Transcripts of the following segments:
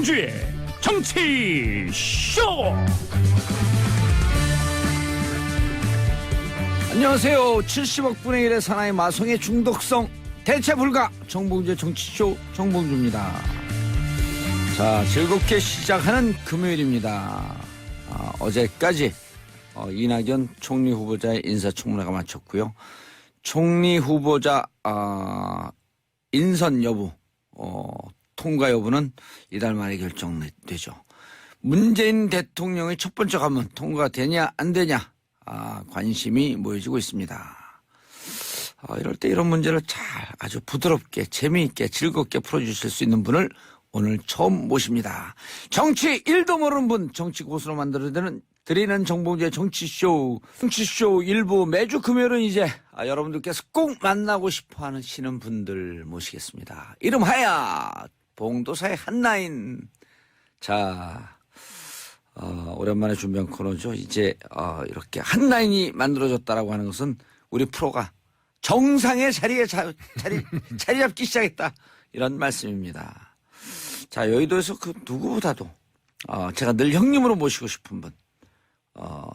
정봉주의 정치쇼. 안녕하세요. 70억 분의 1의 사나이 마성의 중독성 대체 불가 정봉주의 정치쇼 정봉주입니다. 자, 즐겁게 시작하는 금요일입니다. 어제까지 이낙연 총리 후보자의 인사청문회가 마쳤고요. 총리 후보자 인선 여부, 통과 여부는 이달 말에 결정되죠. 문재인 대통령의 첫 번째 관문 통과되냐 안 되냐 관심이 모여지고 있습니다. 이럴 때 이런 문제를 아주 부드럽게 재미있게 즐겁게 풀어주실 수 있는 분을 오늘 처음 모십니다. 정치 1도 모르는 분, 정치 고수로 드리는 정봉주의 정치쇼 일부 매주 금요일은 이제 여러분들께서 꼭 만나고 싶어 하시는 분들 모시겠습니다. 이름하여 봉도사의 한라인. 자, 오랜만에 준비한 코너죠. 이제 이렇게 한라인이 만들어졌다라고 하는 것은 우리 프로가 정상의 자리에 자리 잡기 시작했다, 이런 말씀입니다. 자, 여의도에서 그 누구보다도 제가 늘 형님으로 모시고 싶은 분,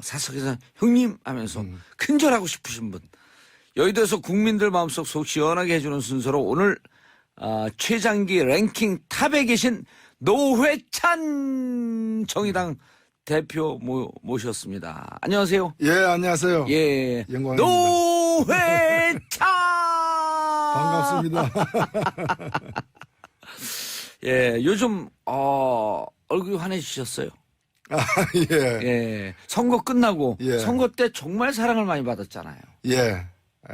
사석에서 형님 하면서 큰절하고 싶으신 분, 여의도에서 국민들 마음속 속 시원하게 해주는 순서로 오늘 최장기 랭킹 탑에 계신 노회찬 정의당 대표 모셨습니다. 안녕하세요. 예, 안녕하세요. 예, 영광입니다. 노회찬 반갑습니다. 예, 요즘 얼굴이 환해지셨어요. 예. 예, 선거 끝나고 예. 선거 때 정말 사랑을 많이 받았잖아요. 예.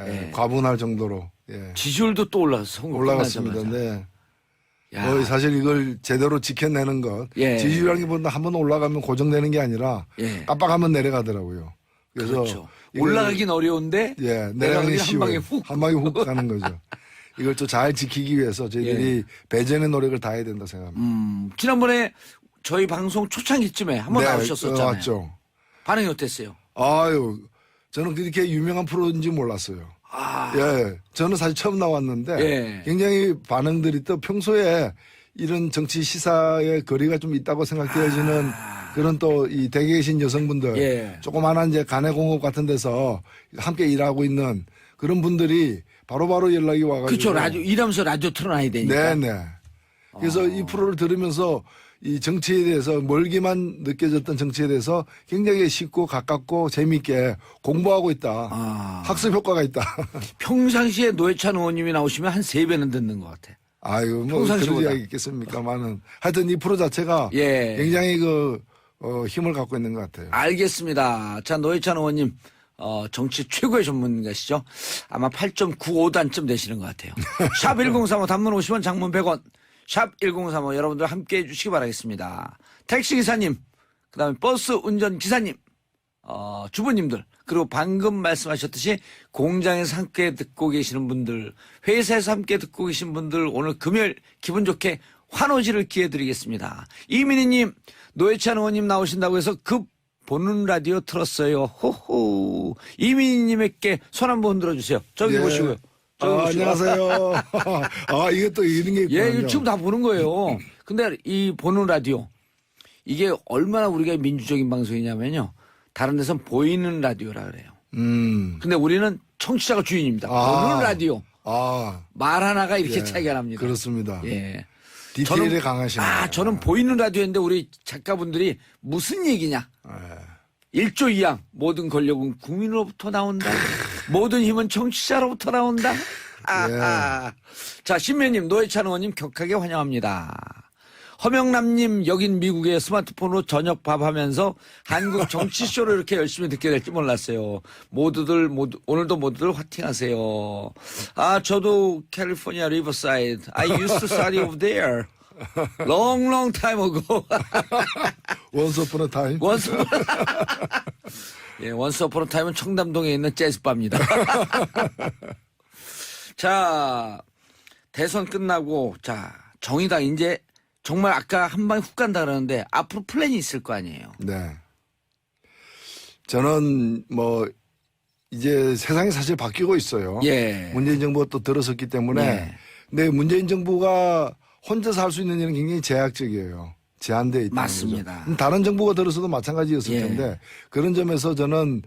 예. 과분할 정도로. 예. 지지율도 또 올라갔어요. 선거 올라갔습니다. 끝나자마자. 네. 야, 사실 이걸 제대로 지켜내는 것. 예. 지지율이라기보다 한번 올라가면 고정되는 게 아니라 예. 깜빡하면 내려가더라고요. 그래서 그렇죠. 이걸, 올라가긴 어려운데 예, 내려가긴 내려가기 한 쉬워요. 방에 훅. 한 방에 훅 가는 거죠. 이걸 또 잘 지키기 위해서 저희들이 배전의 노력을 다해야 된다 생각합니다. 지난번에 저희 방송 초창기쯤에 한번 나오셨었잖아요. 맞죠. 반응이 어땠어요? 아유, 저는 그렇게 유명한 프로인지 몰랐어요. 예, 저는 사실 처음 나왔는데 예. 굉장히 반응들이 또 평소에 이런 정치 시사에 거리가 좀 있다고 생각되어지는 그런 또 이 댁에 계신 여성분들, 예. 조그마한 이제 가내공업 같은 데서 함께 일하고 있는 그런 분들이 바로바로 연락이 와가지고. 그렇죠. 라디오 일하면서 라디오 틀어놔야 되니까. 네네. 그래서 이 프로를 들으면서 이 정치에 대해서 멀게만 느껴졌던 정치에 대해서 굉장히 쉽고 가깝고 재미있게 공부하고 있다. 학습 효과가 있다. 평상시에 노회찬 의원님이 나오시면 한 3배는 듣는 것 같아. 아유, 뭐 평상시보다. 그런 이야기 있겠습니까만은 하여튼 이 프로 자체가 예. 굉장히 힘을 갖고 있는 것 같아요. 알겠습니다. 자, 노회찬 의원님, 정치 최고의 전문가시죠? 아마 8.95단쯤 되시는 것 같아요. 샵 1035 단문 50원, 장문 100원. 샵 1035 여러분들 함께 해주시기 바라겠습니다. 택시기사님, 그 다음에 버스 운전기사님, 주부님들, 그리고 방금 말씀하셨듯이 공장에서 함께 듣고 계시는 분들, 회사에서 함께 듣고 계신 분들, 오늘 금요일 기분 좋게 환호지를 기회 드리겠습니다. 이민희님, 노회찬 의원님 나오신다고 해서 보는 라디오 틀었어요. 호호. 이민희님에게 손 한번 흔들어 주세요. 저기 예. 보시고요. 안녕하세요. 이게 또 이런 게 있군요. 예, 이거 지금 다 보는 거예요. 근데 이 보는 라디오, 이게 얼마나 우리가 민주적인 방송이냐면요. 다른 데선 보이는 라디오라 그래요. 근데 우리는 청취자가 주인입니다. 보는 라디오. 말 하나가 이렇게 차이가 납니다. 그렇습니다. 예. 디테일에 강하시네요. 저는 보이는 라디오인데 우리 작가분들이 무슨 얘기냐. 1조 2항 모든 권력은 국민으로부터 나온다. 모든 힘은 정치자로부터 나온다. 자, 신매님, 노회찬 의원님 격하게 환영합니다. 허명남님, 여긴 미국에 스마트폰으로 저녁 밥 하면서 한국 정치쇼를 이렇게 열심히 듣게 될지 몰랐어요. 오늘도 모두들 화팅하세요. 저도 캘리포니아 리버사이드. I used to study over there. Long time ago. Once upon a time. 예, 원스 어폰 어 타임은 청담동에 있는 재즈바입니다. 자, 대선 끝나고, 자, 정의당 이제 정말 아까 한 방에 훅 간다 그러는데 앞으로 플랜이 있을 거 아니에요. 네. 저는 이제 세상이 사실 바뀌고 있어요. 예. 문재인 정부가 또 들어섰기 때문에. 네. 근데 문재인 정부가 혼자서 할 수 있는 일은 굉장히 제약적이에요. 제한되어 있다는 맞습니다. 거죠. 다른 정부가 들어서도 마찬가지였을 예. 텐데 그런 점에서 저는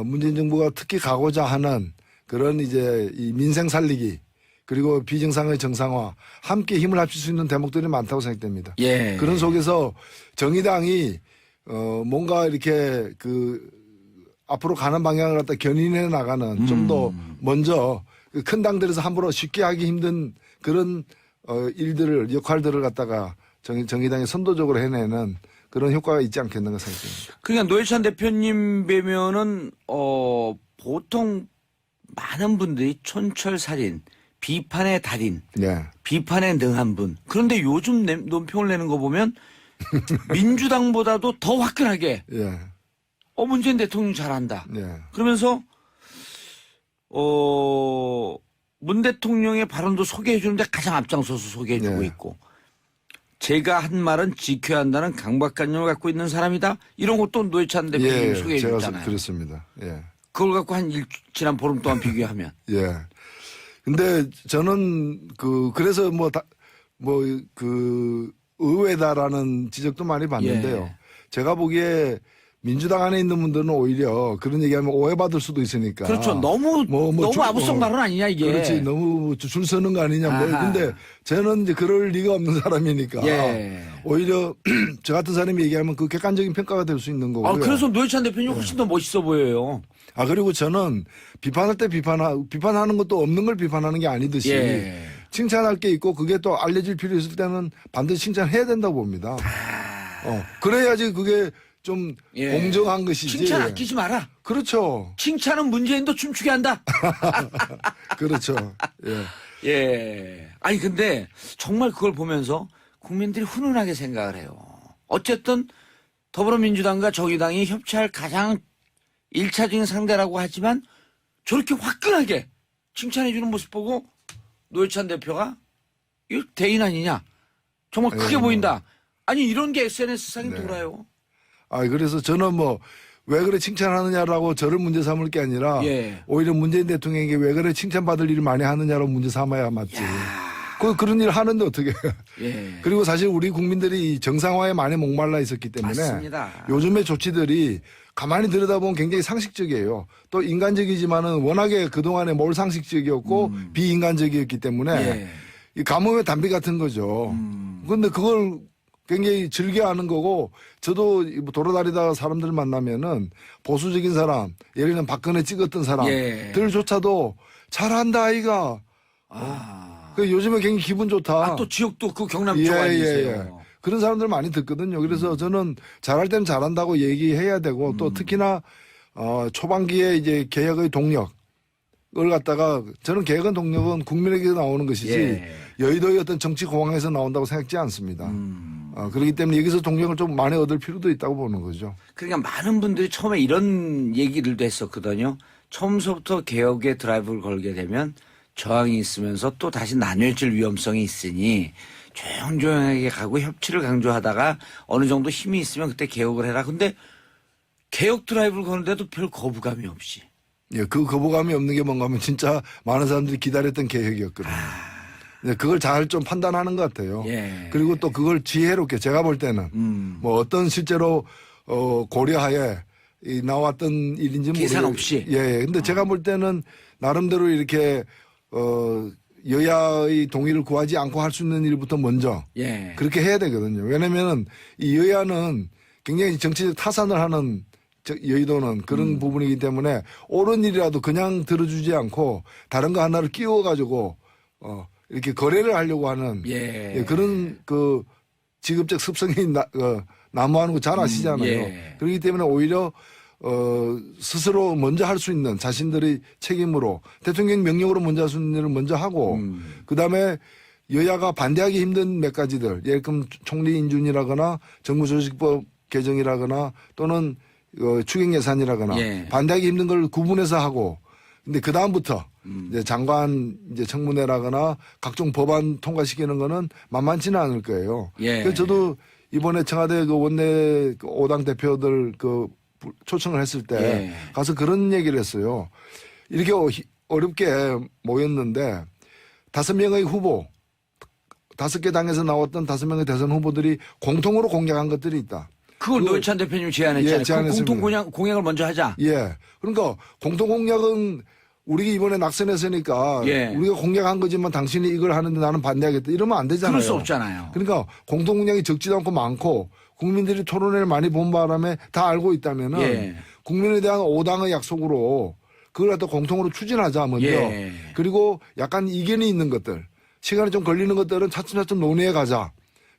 문재인 정부가 특히 가고자 하는 그런 이제 이 민생 살리기 그리고 비정상의 정상화 함께 힘을 합칠 수 있는 대목들이 많다고 생각됩니다. 예. 그런 속에서 정의당이 뭔가 이렇게 앞으로 가는 방향을 갖다 견인해 나가는 좀 더 먼저 큰 당들에서 함부로 쉽게 하기 힘든 그런 역할들을 갖다가 정의당이 선도적으로 해내는 그런 효과가 있지 않겠는가 생각합니다. 그러니까 노회찬 대표님 뵈면은 보통 많은 분들이 촌철살인, 비판의 달인, 네. 비판에 능한 분. 그런데 요즘 논평을 내는 거 보면 민주당보다도 더 화끈하게 예. 문재인 대통령 잘한다. 예. 그러면서 문 대통령의 발언도 소개해 주는데 가장 앞장서서 소개해 주고 네. 있고 제가 한 말은 지켜야 한다는 강박관념을 갖고 있는 사람이다. 이런 것도 노회찬 대표님 예. 소개해 제가 줬잖아요. 그렇습니다. 예. 그걸 갖고 지난 보름 동안 비교하면 예. 근데 저는 그래서 의외다라는 지적도 많이 받는데요. 예. 제가 보기에 민주당 안에 있는 분들은 오히려 그런 얘기하면 오해받을 수도 있으니까. 그렇죠. 너무 아부성 발언 아니냐 이게. 그렇지. 너무 줄 서는 거 아니냐. 아하. 근데 저는 이제 그럴 리가 없는 사람이니까. 예. 오히려 저 같은 사람이 얘기하면 그 객관적인 평가가 될 수 있는 거고요. 그래서 노회찬 대표님 훨씬 더 멋있어 보여요. 그리고 저는 비판할 때 비판하는 것도 없는 걸 비판하는 게 아니듯이 예. 칭찬할 게 있고 그게 또 알려질 필요 있을 때는 반드시 칭찬해야 된다고 봅니다. 그래야지 그게 좀 예. 공정한 것이지. 칭찬 아끼지 마라. 그렇죠. 칭찬은 문재인도 춤추게 한다. 그렇죠. 예. 예. 아니 근데 정말 그걸 보면서 국민들이 훈훈하게 생각을 해요. 어쨌든 더불어민주당과 정의당이 협치할 가장 1차적인 상대라고 하지만 저렇게 화끈하게 칭찬해 주는 모습 보고 노회찬 대표가 이거 대인 아니냐. 정말 크게 예. 보인다. 아니 이런 게 SNS상에 네. 돌아요. 그래서 저는 왜 그래 칭찬하느냐라고 저를 문제 삼을 게 아니라 예. 오히려 문재인 대통령에게 왜 그래 칭찬받을 일을 많이 하느냐로 문제 삼아야 맞지. 그런 일 하는데 어떻게. 예. 그리고 사실 우리 국민들이 정상화에 많이 목말라 있었기 때문에 맞습니다. 요즘의 조치들이 가만히 들여다보면 굉장히 상식적이에요. 또 인간적이지만은 워낙에 그동안에 몰상식적이었고 비인간적이었기 때문에 예. 이 가뭄의 단비 같은 거죠. 그런데 그걸 굉장히 즐겨하는 거고 저도 돌아다니다가 사람들 만나면은 보수적인 사람 예를 들면 박근혜 찍었던 사람들조차도 잘한다 아이가. 요즘에 굉장히 기분 좋다. 또 지역도 그 경남 쪽 아니세요. 그런 사람들 많이 듣거든요. 그래서 저는 잘할 때는 잘한다고 얘기해야 되고 또 특히나 초반기에 이제 개혁의 동력을 갖다가 저는 개혁의 동력은 국민에게 나오는 것이지 예. 여의도의 어떤 정치 공항에서 나온다고 생각지 않습니다. 그렇기 때문에 여기서 동력을 좀 많이 얻을 필요도 있다고 보는 거죠. 그러니까 많은 분들이 처음에 이런 얘기들도 했었거든요. 처음서부터 개혁에 드라이브를 걸게 되면 저항이 있으면서 또 다시 나뉘어질 위험성이 있으니 조용조용하게 가고 협치를 강조하다가 어느 정도 힘이 있으면 그때 개혁을 해라. 근데 개혁 드라이브를 거는데도 별 거부감이 없이. 예, 그 거부감이 없는 게 뭔가 하면 진짜 많은 사람들이 기다렸던 개혁이었거든요. 그걸 잘 좀 판단하는 것 같아요. 예. 그리고 또 그걸 지혜롭게 제가 볼 때는 어떤 실제로 고려하에 나왔던 일인지 계산 없이. 예. 근데 제가 볼 때는 나름대로 이렇게 여야의 동의를 구하지 않고 할 수 있는 일부터 먼저 예. 그렇게 해야 되거든요. 왜냐면은 이 여야는 굉장히 정치적 타산을 하는 여의도는 그런 부분이기 때문에 옳은 일이라도 그냥 들어주지 않고 다른 거 하나를 끼워가지고 이렇게 거래를 하려고 하는 그런 직업적 습성이 난무하는 거 잘 아시잖아요. 그렇기 때문에 오히려 스스로 먼저 할 수 있는 자신들의 책임으로 대통령 명령으로 먼저 할 수 있는 일을 먼저 하고 그다음에 여야가 반대하기 힘든 몇 가지들 예를 들면 총리 인준이라거나 정부조직법 개정이라거나 또는 추경 예산이라거나 반대하기 힘든 걸 구분해서 하고 근데 그 다음부터 이제 장관 이제 청문회라거나 각종 법안 통과시키는 거는 만만치는 않을 거예요. 그래서 저도 이번에 청와대 원내 5당 대표들 초청을 했을 때 가서 그런 얘기를 했어요. 이렇게 어렵게 모였는데 5명의 후보 5개 당에서 나왔던 5명의 대선 후보들이 공통으로 공약한 것들이 있다. 그걸 노회찬 대표님 제안했잖아요. 예, 제안했습니다. 공통 공약을 먼저 하자. 예. 그러니까 공통 공약은 우리가 이번에 낙선했으니까 예. 우리가 공약한 거지만 당신이 이걸 하는데 나는 반대하겠다. 이러면 안 되잖아요. 그럴 수 없잖아요. 그러니까 공통 공약이 적지도 않고 많고 국민들이 토론회를 많이 본 바람에 다 알고 있다면은 예. 국민에 대한 5당의 약속으로 그걸 갖다 공통으로 추진하자 먼저. 예. 그리고 약간 이견이 있는 것들, 시간이 좀 걸리는 것들은 차츰차츰 논의해 가자.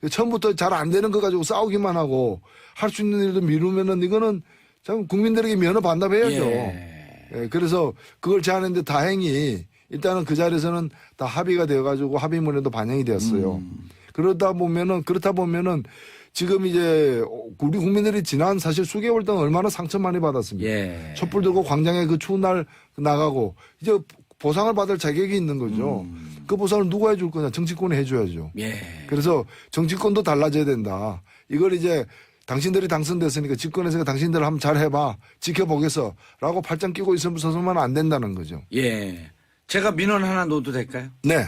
처음부터 잘 안 되는 거 가지고 싸우기만 하고 할 수 있는 일도 미루면은 이거는 참 국민들에게 면허 반납해야죠. 예, 그래서 그걸 제안했는데 다행히 일단은 그 자리에서는 다 합의가 되어가지고 합의문에도 반영이 되었어요. 그렇다 보면은 지금 이제 우리 국민들이 지난 사실 수개월 동안 얼마나 상처 많이 받았습니까? 예. 촛불 들고 광장에 그 추운 날 나가고 이제 보상을 받을 자격이 있는 거죠. 그 보상을 누가 해줄 거냐? 정치권이 해줘야죠. 예. 그래서 정치권도 달라져야 된다. 이걸 이제 당신들이 당선됐으니까 집권에서 당신들 한번 잘 해봐. 지켜보겠어. 라고 팔짱 끼고 있으면서만 안 된다는 거죠. 예. 제가 민원 하나 넣어도 될까요? 네.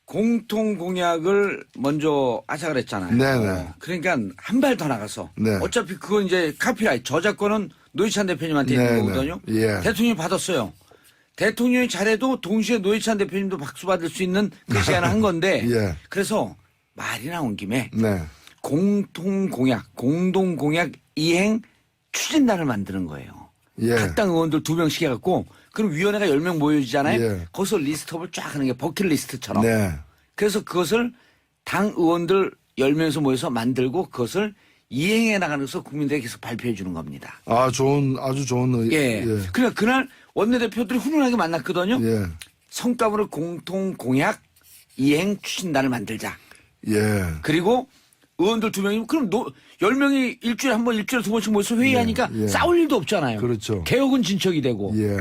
공통 공약을 먼저 하자 그랬잖아요. 네네. 그러니까 한 발 더 나가서. 네. 어차피 그건 이제 카피라이트, 저작권은 노회찬 대표님한테 네네. 있는 거거든요. 예. 대통령이 받았어요. 대통령이 잘해도 동시에 노회찬 대표님도 박수 받을 수 있는 그 시간을 한 건데. 예. 그래서 말이 나온 김에 네. 공동 공약 이행 추진단을 만드는 거예요. 예. 각 당 의원들 2명씩 해갖고 그럼 위원회가 10명 모여지잖아요. 예. 거기서 리스트업을 쫙 하는 게 버킷리스트처럼. 네. 그래서 그것을 당 의원들 10명에서 모여서 만들고 그것을 이행해 나가는 것을 국민들에게 계속 발표해 주는 겁니다. 아주 좋은 예. 그러니까 그날 원내대표들이 훈훈하게 만났거든요. 예. 성과물을 공통 공약 이행 추진단을 만들자. 예. 그리고 의원들 2명이면 그럼 10명이 일주일에 한 번, 일주일에 2번씩 모여서 회의하니까 예. 싸울 일도 없잖아요. 그렇죠. 개혁은 진척이 되고. 예.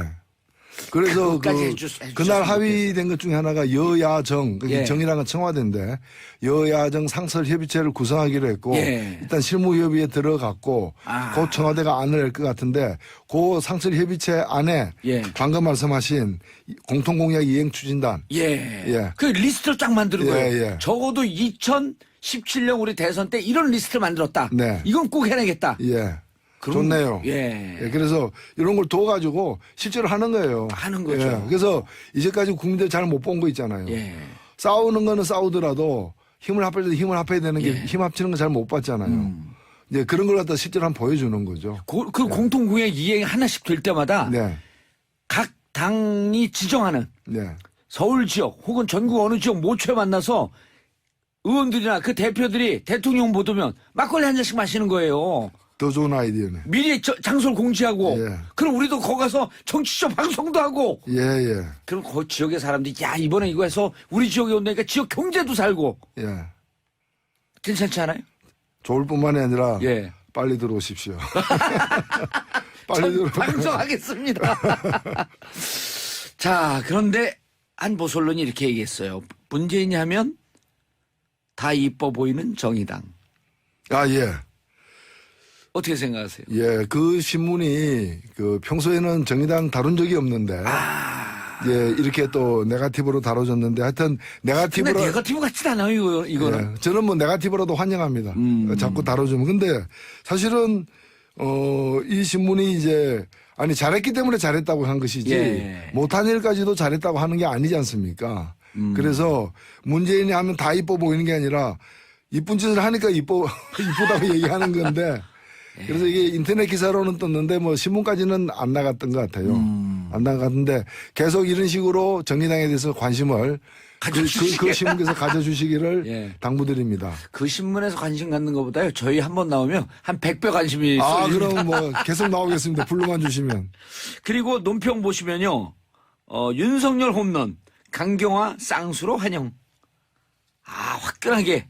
그래서 그것까지 그날 해주셨으면 합의된 것 중에 하나가 여야정, 예. 정이라는 건 청와대인데 여야정 상설협의체를 구성하기로 했고 예. 일단 실무협의에 들어갔고 아. 그 청와대가 안을 낼 것 같은데 그 상설협의체 안에 예. 방금 말씀하신 공통공약 이행 추진단 예. 예. 그 리스트를 쫙 만드는 예, 거예요. 예. 적어도 2017년 우리 대선 때 이런 리스트를 만들었다. 네. 이건 꼭 해내겠다. 예. 그럼- 좋네요. 예. 예, 그래서 이런 걸 둬가지고 실제로 하는 거예요. 하는 거죠. 예, 그래서 이제까지 국민들 잘 못 본 거 있잖아요. 예. 싸우는 거는 싸우더라도 힘을 합할 때 힘을 합해야 되는 게 예. 힘 합치는 거 잘 못 봤잖아요. 이제 그런 걸 갖다 실제로 한번 보여주는 거죠. 그 공통공약 이행 하나씩 될 때마다 네. 각 당이 지정하는 네. 서울 지역 혹은 전국 어느 지역 모처에 만나서 의원들이나 그 대표들이 대통령 못 오면 막걸리 한 잔씩 마시는 거예요. 더 좋은 아이디어네. 미리 장소를 공지하고 예. 그럼 우리도 거기 가서 정치적 방송도 하고 예, 예. 그럼 그 지역의 사람들이 야 이번에 이거 해서 우리 지역에 온다니까 지역 경제도 살고 예. 괜찮지 않아요? 좋을 뿐만이 아니라 예. 빨리 들어오십시오. 빨리 들어. 방송하겠습니다. 자, 그런데 한 보솔론이 이렇게 얘기했어요. 문재인이 하면 다 이뻐 보이는 정의당. 아, 예. 어떻게 생각하세요? 예. 그 신문이 그 평소에는 정의당 다룬 적이 없는데 예, 이렇게 또 네거티브로 다뤄졌는데 하여튼 근데 네거티브로 네거티브 같진 않아요, 이거는. 예, 저는 뭐 네거티브로도 환영합니다. 자꾸 다뤄주면. 근데 사실은 이 신문이 이제 아니 잘했기 때문에 잘했다고 한 것이지 예. 못한 일까지도 잘했다고 하는 게 아니지 않습니까? 그래서 문재인이 하면 다 이뻐 보이는 게 아니라 이쁜 짓을 하니까 이쁘다고 얘기하는 건데 그래서 이게 인터넷 기사로는 떴는데 뭐 신문까지는 안 나갔던 것 같아요. 안 나갔는데 계속 이런 식으로 정의당에 대해서 관심을 그 신문에서 가져주시기를 예. 당부드립니다. 그 신문에서 관심 갖는 것보다요. 저희 한 번 나오면 한 100배 관심이 아, 쏠립니다. 그럼 뭐 계속 나오겠습니다. 불러만 주시면. 그리고 논평 보시면요. 윤석열 홈런, 강경화 쌍수로 환영. 아, 화끈하게.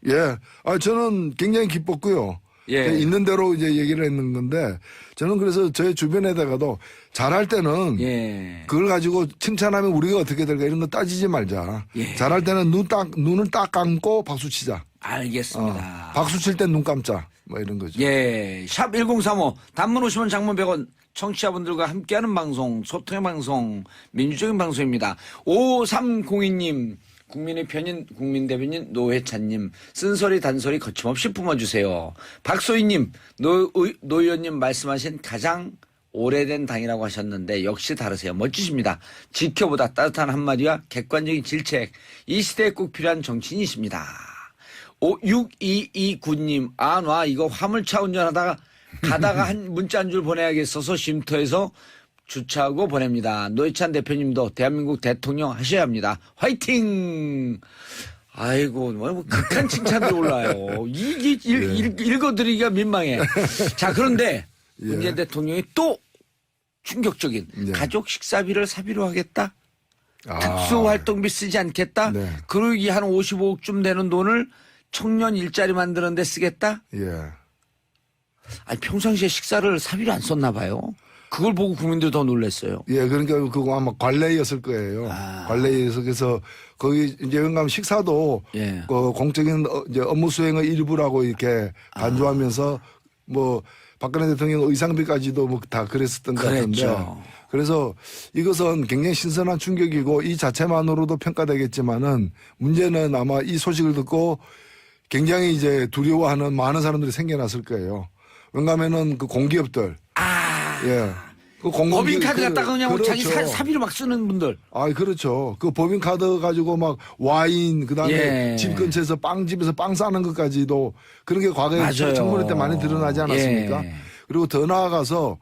예. 아, 저는 굉장히 기뻤고요. 예. 있는 대로 이제 얘기를 했는 건데 저는 그래서 저희 주변에다가도 잘할 때는 예. 그걸 가지고 칭찬하면 우리가 어떻게 될까 이런 거 따지지 말자. 예. 잘할 때는 눈을 딱 감고 박수 치자. 알겠습니다. 박수 칠 땐 눈 감자. 뭐 이런 거죠. 예. 샵 1035. 단문 50원 장문 100원. 청취자분들과 함께하는 방송, 소통의 방송, 민주적인 방송입니다. 5302님, 국민의 편인 국민대변인 노회찬님 쓴소리 단소리 거침없이 뿜어주세요. 박소희님 노 의원님 말씀하신 가장 오래된 당이라고 하셨는데 역시 다르세요. 멋지십니다. 지켜보다 따뜻한 한마디와 객관적인 질책 이 시대에 꼭 필요한 정치인이십니다. 6229님 와 이거 화물차 운전하다가 가다가 한 문자 한 줄 보내야겠어서 쉼터에서 주차하고 보냅니다. 노회찬 대표님도 대한민국 대통령 하셔야 합니다. 화이팅! 아이고, 뭐 극한 칭찬들 올라요. 읽어드리기가 민망해. 자, 그런데 문재인 대통령이 또 충격적인 가족 식사비를 사비로 하겠다? 특수활동비 쓰지 않겠다? 네. 그러기 한 55억쯤 되는 돈을 청년 일자리 만드는 데 쓰겠다? 예. 아니, 평상시에 식사를 사비로 안 썼나 봐요. 그걸 보고 국민들이 더 놀랐어요. 예, 그러니까 그거 아마 관례였을 거예요. 관례에서 그래서 거기 이제 영감 식사도 예. 그 공적인 이제 업무 수행의 일부라고 이렇게 간주하면서 뭐 박근혜 대통령 의상비까지도 뭐 다 그랬었던 것 같은데. 그랬죠. 그래서 이것은 굉장히 신선한 충격이고 이 자체만으로도 평가되겠지만은 문제는 아마 이 소식을 듣고 굉장히 이제 두려워하는 많은 사람들이 생겨났을 거예요. 왜냐하면은 그 공기업들. 예. 그 법인카드 갖다가 그냥 그렇죠. 자기 사비로 막 쓰는 분들. 아, 그렇죠. 그 법인카드 가지고 막 와인, 그 다음에 예. 집 근처에서 빵집에서 빵 싸는 것까지도 그런 게 과거에 맞아요. 청문회 때 많이 드러나지 않았습니까? 예. 그리고 더 나아가서,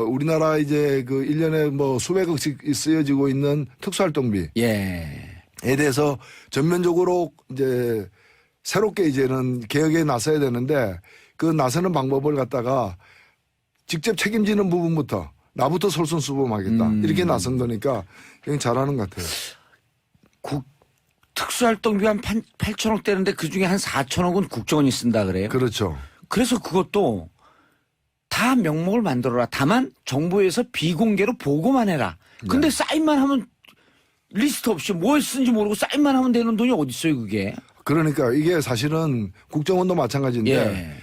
우리나라 이제 그 1년에 뭐 수백억씩 쓰여지고 있는 특수활동비. 예. 에 대해서 전면적으로 이제 새롭게 이제는 개혁에 나서야 되는데 그 나서는 방법을 갖다가 직접 책임지는 부분부터 나부터 솔선수범하겠다. 이렇게 나선 거니까 그냥 잘하는 것 같아요. 특수활동비 한 8천억 되는데 그중에 한 4천억은 국정원이 쓴다 그래요. 그렇죠. 그래서 그것도 다 명목을 만들어라. 다만 정부에서 비공개로 보고만 해라. 근데 사인만 하면 리스트 없이 뭐 쓴지 모르고 사인만 하면 되는 돈이 어디 있어요 그게. 그러니까 이게 사실은 국정원도 마찬가지인데 예.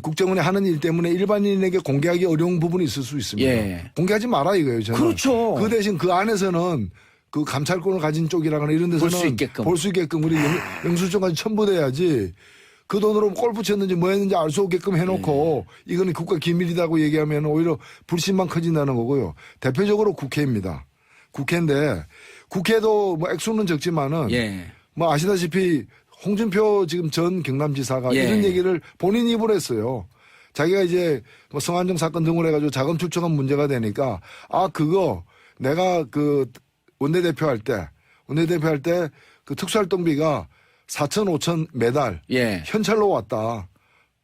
국정원이 하는 일 때문에 일반인에게 공개하기 어려운 부분이 있을 수 있습니다. 예. 공개하지 마라 이거예요. 저는. 그렇죠. 그 대신 그 안에서는 그 감찰권을 가진 쪽이라거나 이런 데서는 볼 수 있게끔. 우리 영수증까지 첨부돼야지 그 돈으로 골프 쳤는지 뭐 했는지 알 수 없게끔 해놓고 이거는 국가 기밀이라고 얘기하면 오히려 불신만 커진다는 거고요. 대표적으로 국회입니다. 국회인데 국회도 뭐 액수는 적지만은 예. 뭐 아시다시피 홍준표 지금 전 경남지사가 예. 이런 얘기를 본인 입으로 했어요. 자기가 이제 뭐 성안정 사건 등을 해가지고 자금 출처가 문제가 되니까 그거 내가 그 원내대표 할 때 그 특수활동비가 4천 5천 매달 예. 현찰로 왔다.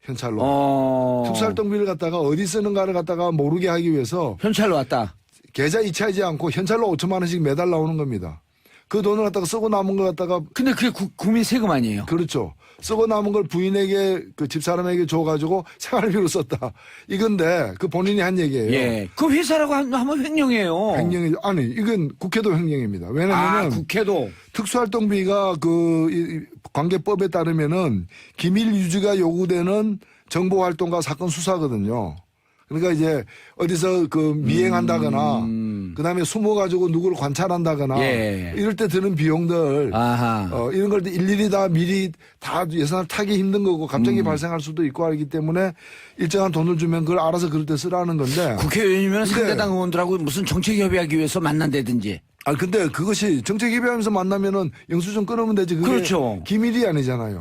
현찰로. 특수활동비를 갖다가 어디 쓰는가를 갖다가 모르게 하기 위해서 현찰로 왔다. 계좌 이체하지 않고 현찰로 5천만 원씩 매달 나오는 겁니다. 그 돈을 갖다가 쓰고 남은 걸 갖다가 근데 그게 국민 세금 아니에요. 그렇죠. 쓰고 남은 걸 부인에게 그 집사람에게 줘가지고 생활비로 썼다. 이건데 그 본인이 한 얘기예요. 예. 그 회사라고 하면 횡령이에요. 횡령이 아니 이건 국회도 횡령입니다. 왜냐하면 국회도 특수활동비가 이 관계법에 따르면은 기밀 유지가 요구되는 정보활동과 사건 수사거든요. 그러니까 이제 어디서 그 미행한다거나 그다음에 숨어가지고 누구를 관찰한다거나 예. 이럴 때 드는 비용들 아하. 이런 걸 일일이 다 미리 다 예산을 타기 힘든 거고 갑자기 발생할 수도 있고 하기 때문에 일정한 돈을 주면 그걸 알아서 그럴 때 쓰라는 건데 국회의원이면 상대당 의원들하고 무슨 정책 협의하기 위해서 만난다든지. 근데 그것이 정책 협의하면서 만나면은 영수증 끊으면 되지 그게 그렇죠. 기밀이 아니잖아요.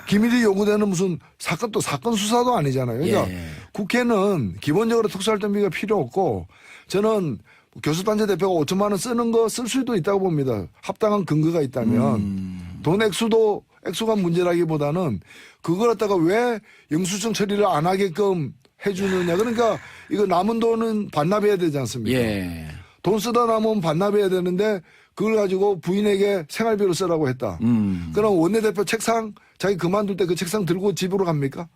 기밀이 요구되는 무슨 사건 수사도 아니잖아요. 그러니까 예. 국회는 기본적으로 특수활동비가 필요 없고 저는 교수단체 대표가 5천만 원 쓰는 거 쓸 수도 있다고 봅니다. 합당한 근거가 있다면 돈 액수가 문제라기보다는 그걸 갖다가 왜 영수증 처리를 안 하게끔 해주느냐. 그러니까 이거 남은 돈은 반납해야 되지 않습니까? 예. 돈 쓰다 남으면 반납해야 되는데 그걸 가지고 부인에게 생활비로 쓰라고 했다. 그럼 원내대표 책상 자기 그만둘 때 그 책상 들고 집으로 갑니까?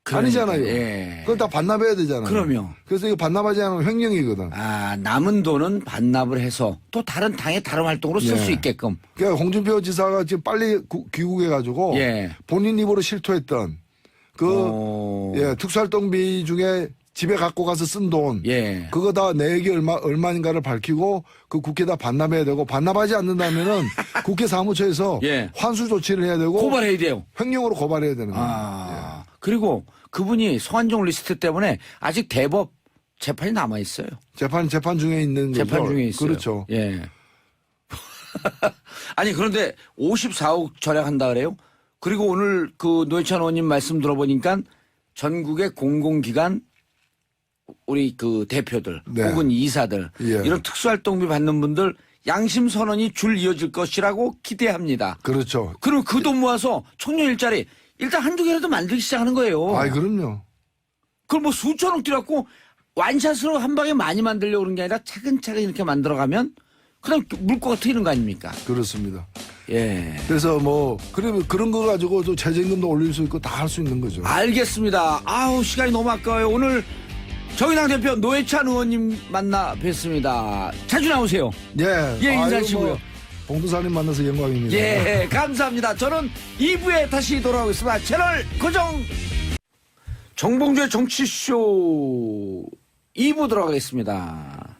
아니잖아요. 예. 그건 다 반납해야 되잖아요. 그럼요. 그래서 이거 반납하지 않으면 횡령이거든. 남은 돈은 반납을 해서 또 다른 당의 다른 활동으로 쓸 수 예. 있게끔. 그러니까 홍준표 지사가 지금 빨리 귀국해가지고 예. 본인 입으로 실토했던 특수활동비 중에 집에 갖고 가서 쓴 돈. 예. 그거 다 내역이 얼마인가를 밝히고 그 국회에다 반납해야 되고 반납하지 않는다면은 국회 사무처에서 예. 환수 조치를 해야 되고 고발해야 돼요. 횡령으로 고발해야 되는 거예요. 아. 그리고 그분이 성한종 리스트 때문에 아직 대법 재판이 남아 있어요. 재판 중에 있는 거죠. 재판 중에 있어요. 그렇죠. 예. 아니 그런데 54억 절약한다 그래요? 그리고 오늘 그 노회찬 의원님 말씀 들어보니까 전국의 공공기관 우리 그 대표들 네. 혹은 이사들 예. 이런 특수활동비 받는 분들 양심 선언이 줄 이어질 것이라고 기대합니다. 그렇죠. 그리고 그 돈 모아서 청년 일자리 일단 한두 개라도 만들기 시작하는 거예요. 아이 그럼요. 그걸 뭐 수천억 들였고 완샷으로 한 방에 많이 만들려고 그런 게 아니라 차근차근 이렇게 만들어가면 그냥 물꼬가 트이는 거 아닙니까? 그렇습니다. 예. 그래서 뭐 그러면 그런 거 가지고 또 최저임금도 올릴 수 있고 다 할 수 있는 거죠. 알겠습니다. 아우 시간이 너무 아까워요. 오늘 정의당 대표 노회찬 의원님 만나 뵙습니다. 자주 나오세요. 예. 예, 아이고, 인사하시고요. 뭐 봉도사님 만나서 영광입니다. 예, 감사합니다. 저는 2부에 다시 돌아오겠습니다. 채널 고정. 정봉주의 정치쇼 2부 들어가겠습니다.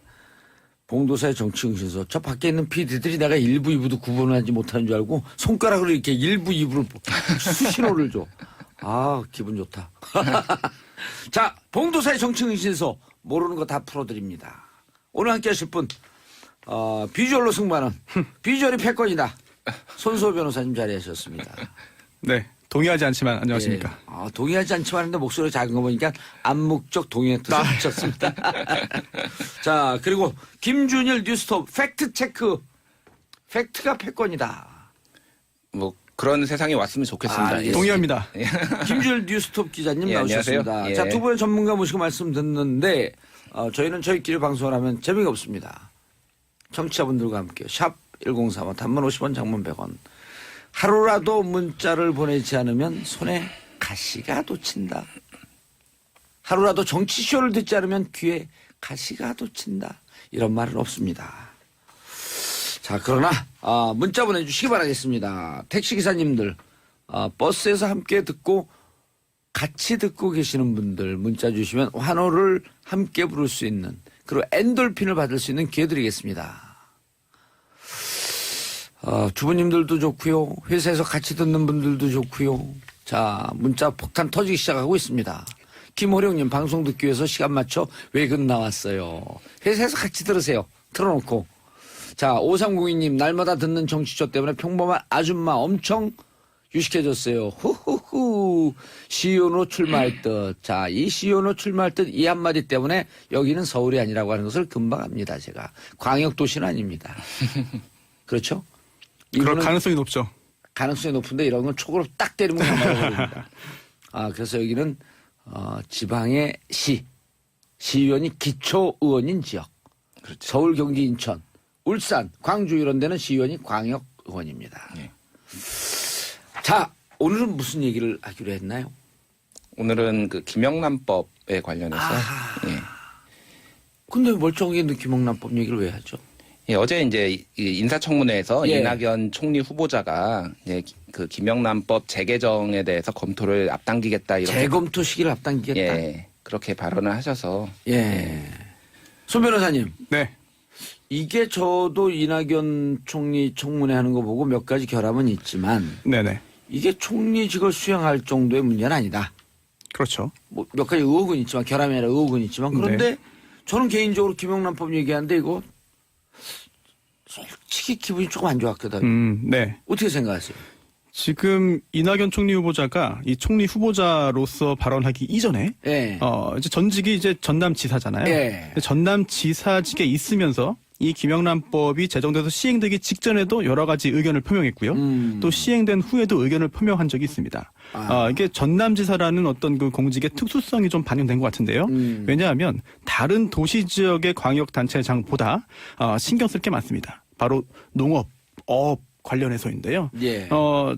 봉도사의 정치응신서. 저 밖에 있는 PD들이 내가 1부, 2부도 구분하지 못하는 줄 알고 손가락으로 이렇게 1부, 2부를 수신호를 줘. 아, 기분 좋다. 자, 봉도사의 정치응신서 모르는 거 다 풀어드립니다. 오늘 함께 하실 분, 비주얼로 승부하는 비주얼이 패권이다. 손수호 변호사님 자리하셨습니다. 네, 동의하지 않지만 안녕하십니까. 예. 동의하지 않지만 근데 목소리가 작은 거 보니까 암묵적 동의의 뜻을 붙였습니다. 자, 그리고 김준일 뉴스톱 팩트체크. 팩트가 패권이다. 뭐 그런 세상이 왔으면 좋겠습니다. 아, 예. 동의합니다. 김준일 뉴스톱 기자님 예, 나오셨습니다. 안녕하세요. 예. 자, 두 분의 전문가 모시고 말씀 듣는데 저희는 저희끼리 방송을 하면 재미가 없습니다. 청취자분들과 함께 샵 1035 단문 50원 장문 100원 하루라도 문자를 보내지 않으면 손에 가시가 돋친다. 하루라도 정치쇼를 듣지 않으면 귀에 가시가 돋친다. 이런 말은 없습니다. 자, 그러나 문자 보내주시기 바라겠습니다. 택시기사님들 버스에서 함께 듣고 같이 듣고 계시는 분들 문자 주시면 환호를 함께 부를 수 있는 그리고 엔돌핀을 받을 수 있는 기회 드리겠습니다. 주부님들도 좋고요. 회사에서 같이 듣는 분들도 좋고요. 자, 문자 폭탄 터지기 시작하고 있습니다. 김호령님 방송 듣기 위해서 시간 맞춰 외근 나왔어요. 회사에서 같이 들으세요. 틀어놓고. 자, 5302님 날마다 듣는 정치쇼 때문에 평범한 아줌마 엄청 유식해졌어요. 후후후. 시의원으로 출마할 듯. 자, 이 시의원으로 출마할 듯 이 한마디 때문에 여기는 서울이 아니라고 하는 것을 금방 압니다. 제가. 광역도시는 아닙니다. 그렇죠? 그럴 이거는 가능성이 높죠. 가능성이 높은데 이런 건 촉으로 딱 때리면 가만버립니다. 그래서 여기는 지방의 시의원이 기초의원인 지역. 그렇죠. 서울, 경기, 인천, 울산, 광주 이런 데는 시의원이 광역의원입니다. 네. 자, 오늘은 무슨 얘기를 하기로 했나요? 오늘은 그 김영란법에 관련해서 예. 근데 멀쩡하게 김영란법 얘기를 왜 하죠? 예, 어제 이제 이 인사청문회에서 예. 이낙연 총리 후보자가 이제 그 김영란법 재개정에 대해서 검토를 앞당기겠다 이렇게 재검토 시기를 앞당기겠다. 예, 그렇게 발언을 하셔서 예. 손 변호사님, 네, 이게 저도 이낙연 총리 청문회 하는 거 보고 몇 가지 결함은 있지만 네네, 이게 총리직을 수행할 정도의 문제는 아니다. 그렇죠. 뭐 몇 가지 의혹은 있지만 결함이 아니라 의혹은 있지만 그런데 저는 개인적으로 김영란법 얘기하는데 이거 솔직히 기분이 조금 안 좋았거든요. 네. 어떻게 생각하세요? 지금 이낙연 총리 후보자가 이 총리 후보자로서 발언하기 이전에 예. 이제 전직이 이제 전남지사잖아요. 예. 전남지사직에 있으면서 이 김영란법이 제정돼서 시행되기 직전에도 여러 가지 의견을 표명했고요. 또 시행된 후에도 의견을 표명한 적이 있습니다. 이게 전남지사라는 어떤 그 공직의 특수성이 좀 반영된 것 같은데요. 왜냐하면 다른 도시 지역의 광역단체장보다 신경 쓸 게 많습니다. 바로 농업, 어업 관련해서인데요. 예.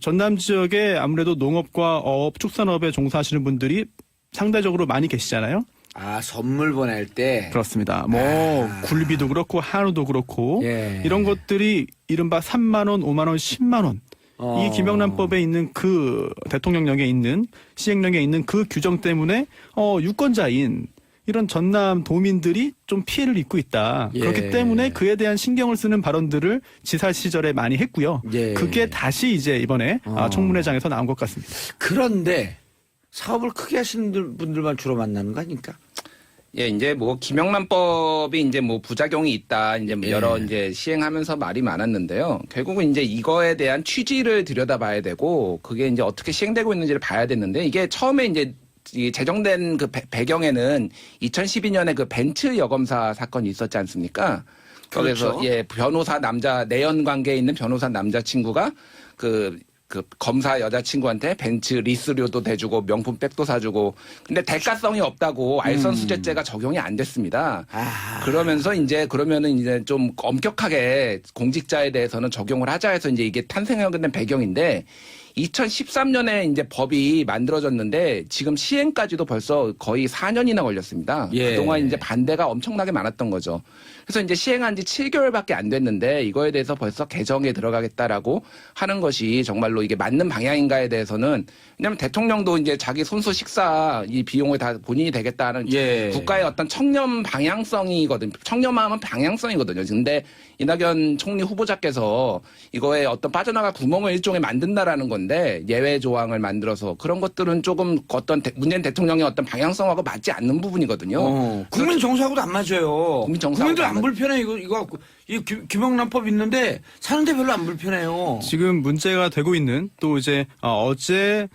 전남 지역에 아무래도 농업과 어업, 축산업에 종사하시는 분들이 상대적으로 많이 계시잖아요. 선물 보낼 때. 그렇습니다. 뭐 굴비도 그렇고 한우도 그렇고 예. 이런 것들이 이른바 3만 원, 5만 원, 10만 원. 이 김영란법에 있는 그 대통령령에 있는 시행령에 있는 그 규정 때문에 유권자인 이런 전남 도민들이 좀 피해를 입고 있다. 예. 그렇기 때문에 그에 대한 신경을 쓰는 발언들을 지사 시절에 많이 했고요. 예. 그게 다시 이제 이번에 청문회장에서 나온 것 같습니다. 그런데 사업을 크게 하시는 분들만 주로 만나는 거 아닙니까? 예, 이제 뭐 김영란법이 이제 뭐 부작용이 있다, 이제 뭐 예. 여러 이제 시행하면서 말이 많았는데요. 결국은 이제 이거에 대한 취지를 들여다봐야 되고, 그게 이제 어떻게 시행되고 있는지를 봐야 되는데, 이게 처음에 이제 이 제정된 그 배경에는 2012년에 그 벤츠 여검사 사건이 있었지 않습니까? 거기서 그렇죠. 예, 변호사 남자 내연 관계에 있는 변호사 남자친구가 그 검사 여자친구한테 벤츠 리스료도 대주고 명품 백도 사주고 근데 대가성이 없다고 알선수재죄가 적용이 안 됐습니다. 그러면서 이제 그러면은 이제 좀 엄격하게 공직자에 대해서는 적용을 하자 해서 이제 이게 탄생하게 된 배경인데 2013년에 이제 법이 만들어졌는데 지금 시행까지도 벌써 거의 4년이나 걸렸습니다. 예. 그동안 이제 반대가 엄청나게 많았던 거죠. 그래서 이제 시행한 지 7개월밖에 안 됐는데 이거에 대해서 벌써 개정에 들어가겠다라고 하는 것이 정말로 이게 맞는 방향인가에 대해서는 왜냐하면 대통령도 이제 자기 손수 식사 이 비용을 다 본인이 되겠다는 예. 국가의 어떤 청렴 방향성이거든요. 청렴함은 방향성이거든요. 근데 이낙연 총리 후보자께서 이거에 어떤 빠져나갈 구멍을 일종의 만든다라는 건데 예외 조항을 만들어서 그런 것들은 조금 어떤 문재인 대통령의 어떤 방향성하고 맞지 않는 부분이거든요. 국민 정서하고도 안 맞아요. 국민 정서하고도 국민들 안 안 불편해 이거 갖고 이 김영란법 있는데 사는데 별로 안 불편해요. 지금 문제가 되고 있는 또 이제 어제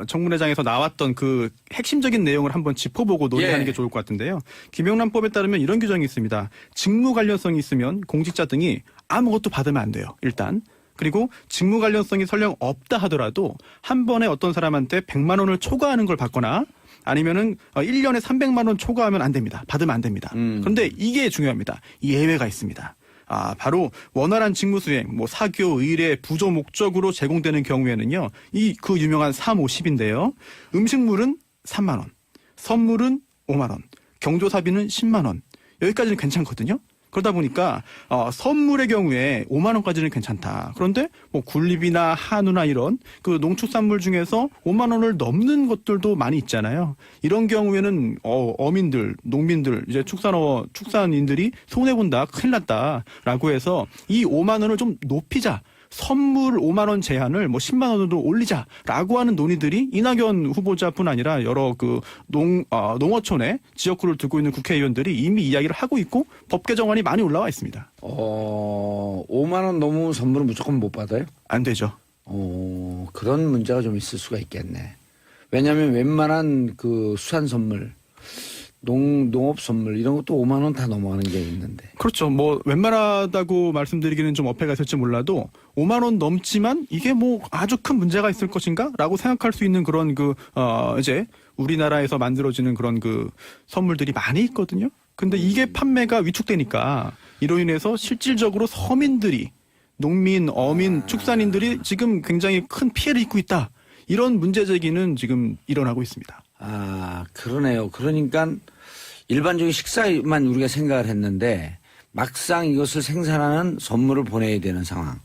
청문회장에서 나왔던 그 핵심적인 내용을 한번 짚어보고 논의하는 예. 게 좋을 것 같은데요. 김영란법에 따르면 이런 규정이 있습니다. 직무 관련성이 있으면 공직자 등이 아무것도 받으면 안 돼요. 일단. 그리고 직무 관련성이 설령 없다 하더라도 한 번에 어떤 사람한테 100만 원을 초과하는 걸 받거나 아니면은 1년에 300만 원 초과하면 안 됩니다. 받으면 안 됩니다. 그런데 이게 중요합니다. 예외가 있습니다. 바로 원활한 직무 수행, 뭐 사교, 의례, 부조 목적으로 제공되는 경우에는요. 그 유명한 350인데요. 음식물은 3만 원, 선물은 5만 원, 경조사비는 10만 원. 여기까지는 괜찮거든요. 그러다 보니까 선물의 경우에 5만 원까지는 괜찮다. 그런데 뭐 굴립이나 한우나 이런 그 농축산물 중에서 5만 원을 넘는 것들도 많이 있잖아요. 이런 경우에는 어민들, 농민들, 이제 축산인들이 손해 본다, 큰일 났다라고 해서 이 5만 원을 좀 높이자. 선물 5만 원 제한을 뭐 10만 원으로 올리자라고 하는 논의들이 이낙연 후보자뿐 아니라 여러 그 농어촌에 지역구를 두고 있는 국회의원들이 이미 이야기를 하고 있고 법 개정안이 많이 올라와 있습니다. 5만 원 넘으면 선물은 무조건 못 받아요? 안 되죠. 그런 문제가 좀 있을 수가 있겠네. 왜냐하면 웬만한 그 수산 선물, 농업 선물 이런 것도 5만 원 다 넘어가는 게 있는데. 그렇죠. 뭐 웬만하다고 말씀드리기는 좀 어폐가 있을지 몰라도 5만 원 넘지만 이게 뭐 아주 큰 문제가 있을 것인가라고 생각할 수 있는 그런 이제 우리나라에서 만들어지는 그런 그 선물들이 많이 있거든요. 근데 이게 판매가 위축되니까 이로 인해서 실질적으로 서민들이 농민, 어민, 축산인들이 지금 굉장히 큰 피해를 입고 있다. 이런 문제 제기는 지금 일어나고 있습니다. 그러네요. 그러니까 일반적인 식사만 우리가 생각을 했는데 막상 이것을 생산하는 선물을 보내야 되는 상황.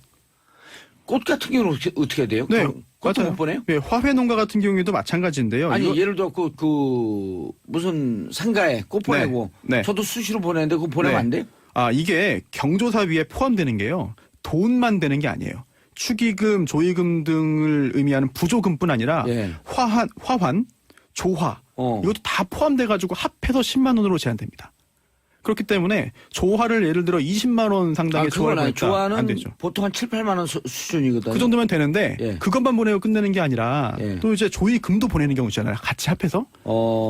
꽃 같은 경우는 어떻게 돼요? 네, 꽃도 맞아요. 못 보내요? 네, 화훼 농가 같은 경우에도 마찬가지인데요. 아니 이거- 예를 들어 그 무슨 상가에 꽃 보내고 네. 저도 수시로 보내는데 그거 보내면 네. 안 돼요? 이게 경조사비에 포함되는 게요. 돈만 되는 게 아니에요. 축의금, 조의금 등을 의미하는 부조금뿐 아니라 예. 화환, 조화 이것도 다 포함돼가지고 합해서 10만 원으로 제한됩니다. 그렇기 때문에 조화를 예를 들어 20만 원 상당의 조화를 그건 아니. 보냈다. 안 조화는 되죠. 보통 한 7, 8만 원 수준이거든요. 그 정도면 되는데 예. 그것만 보내고 끝내는 게 아니라 예. 또 이제 조의금도 보내는 경우 있잖아요. 같이 합해서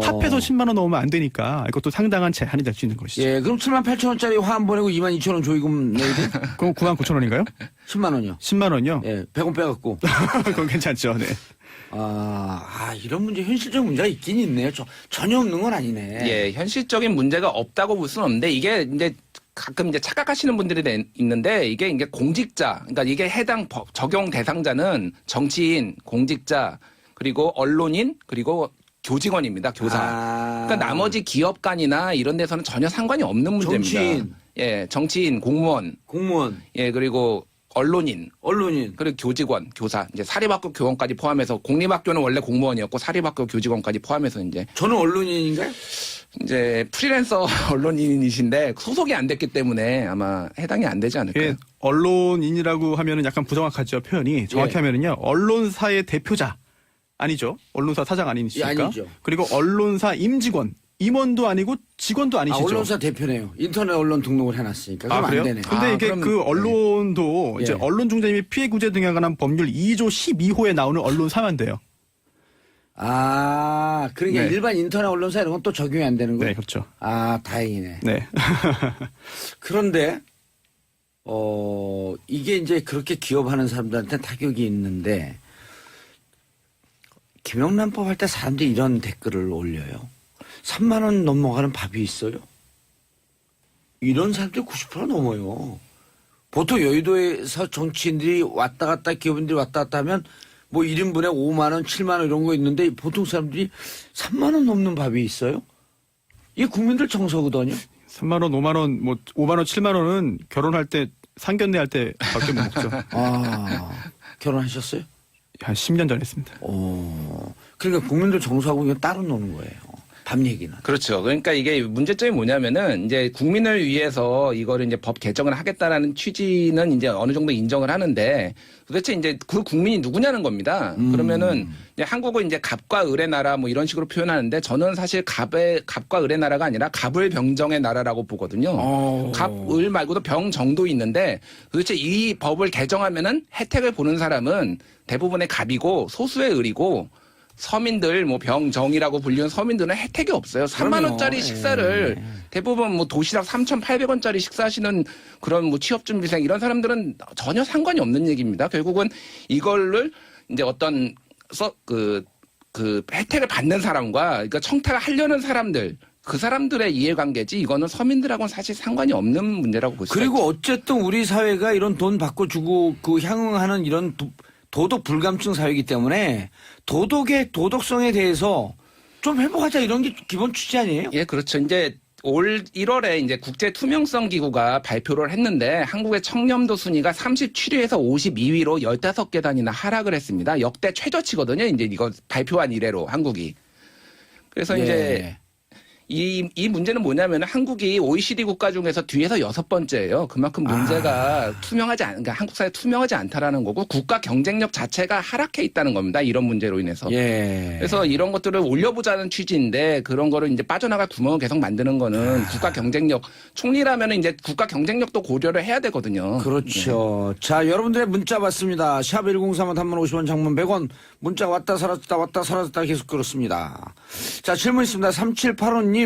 합해서 10만 원 넣으면 안 되니까 이것도 상당한 제한이 될 수 있는 것이죠. 예, 그럼 7만 8천 원짜리 화환 보내고 2만 2천 원 조의금 내야 돼? 그럼 9만 9천 원인가요? 10만 원이요. 10만 원이요? 예, 100원 빼갖고. 그건 괜찮죠. 네. 이런 문제, 현실적 문제가 있긴 있네요. 전혀 없는 건 아니네. 예, 현실적인 문제가 없다고 볼 수는 없는데 이게 이제 가끔 이제 착각하시는 분들이 있는데 이게 이제 공직자, 그러니까 이게 해당 적용 대상자는 정치인, 공직자, 그리고 언론인, 그리고 교직원입니다. 교사. 그러니까 나머지 기업간이나 이런 데서는 전혀 상관이 없는 문제입니다. 정치인. 예, 정치인, 공무원, 예, 그리고 언론인, 그리고 교직원, 교사, 이제 사립학교 교원까지 포함해서 공립학교는 원래 공무원이었고 사립학교 교직원까지 포함해서 이제 저는 언론인인가요? 이제 프리랜서 언론인이신데 소속이 안 됐기 때문에 아마 해당이 안 되지 않을까요? 예, 언론인이라고 하면은 약간 부정확하죠, 표현이. 정확히 예. 하면은요, 언론사의 대표자. 아니죠. 언론사 사장 아니시니까. 예, 아니죠. 그리고 언론사 임직원. 임원도 아니고 직원도 아니시죠. 언론사 대표네요. 인터넷 언론 등록을 해놨으니까. 그럼 그래요? 안 되네. 근데 이게 그럼, 그 언론도 예. 이제 언론중재 및 피해구제 등에 관한 법률 2조 12호에 나오는 언론사만 돼요. 그러니까 네. 일반 인터넷 언론사 이런 건 또 적용이 안 되는 거예요? 네, 그렇죠. 다행이네. 네. 그런데 이게 이제 그렇게 기업하는 사람들한테 타격이 있는데 김영란법 할 때 사람들이 이런 댓글을 올려요. 3만 원 넘어가는 밥이 있어요? 이런 사람들이 90% 넘어요. 보통 여의도에서 정치인들이 왔다 갔다 기업인들이 왔다 갔다 하면 뭐 1인분에 5만 원, 7만 원 이런 거 있는데 보통 사람들이 3만 원 넘는 밥이 있어요? 이게 국민들 정서거든요. 3만 원, 5만 원, 뭐 5만 원, 7만 원은 결혼할 때 상견례 할 때밖에 못 먹죠. 결혼하셨어요? 한 10년 전 했습니다. 그러니까 국민들 정서하고 이거 따로 노는 거예요. 밥 얘기는. 그렇죠. 그러니까 이게 문제점이 뭐냐면은 이제 국민을 위해서 이거를 이제 법 개정을 하겠다라는 취지는 이제 어느 정도 인정을 하는데 도대체 이제 그 국민이 누구냐는 겁니다. 그러면은 이제 한국은 이제 갑과 을의 나라 뭐 이런 식으로 표현하는데 저는 사실 갑과 을의 나라가 아니라 갑을병정의 나라라고 보거든요. 갑, 을 말고도 병, 정도 있는데 도대체 이 법을 개정하면은 혜택을 보는 사람은 대부분의 갑이고 소수의 을이고 서민들 뭐 병정이라고 불리는 서민들은 혜택이 없어요. 3만 원짜리 식사를 대부분 뭐 도시락 3,800원짜리 식사하시는 그런 뭐 취업준비생 이런 사람들은 전혀 상관이 없는 얘기입니다. 결국은 이거를 이제 어떤 그 혜택을 받는 사람과 그러니까 청탁을 하려는 사람들 그 사람들의 이해관계지 이거는 서민들하고는 사실 상관이 없는 문제라고 볼 수 있죠. 그리고 어쨌든 우리 사회가 이런 돈 받고 주고 그 향응하는 이런 도덕 불감증 사회이기 때문에 도덕의 도덕성에 대해서 좀 회복하자 이런 게 기본 취지 아니에요? 예, 그렇죠. 이제 올 1월에 이제 국제 투명성 기구가 발표를 했는데 한국의 청렴도 순위가 37위에서 52위로 15계단이나 하락을 했습니다. 역대 최저치거든요. 이제 이거 발표한 이래로 한국이. 그래서 이제 이 문제는 뭐냐면 한국이 OECD 국가 중에서 뒤에서 6번째예요. 그만큼 문제가 그러니까 한국 사회 투명하지 않다라는 거고 국가 경쟁력 자체가 하락해 있다는 겁니다. 이런 문제로 인해서. 그래서 이런 것들을 올려보자는 취지인데 그런 거를 이제 빠져나갈 구멍을 계속 만드는 거는 국가 경쟁력 총리라면 이제 국가 경쟁력도 고려를 해야 되거든요. 그렇죠. 자, 여러분들의 문자 받습니다. 샵 1035 단문 50원 장문 100원 문자 왔다 사라졌다 계속 그렇습니다. 자, 질문 있습니다. 3785님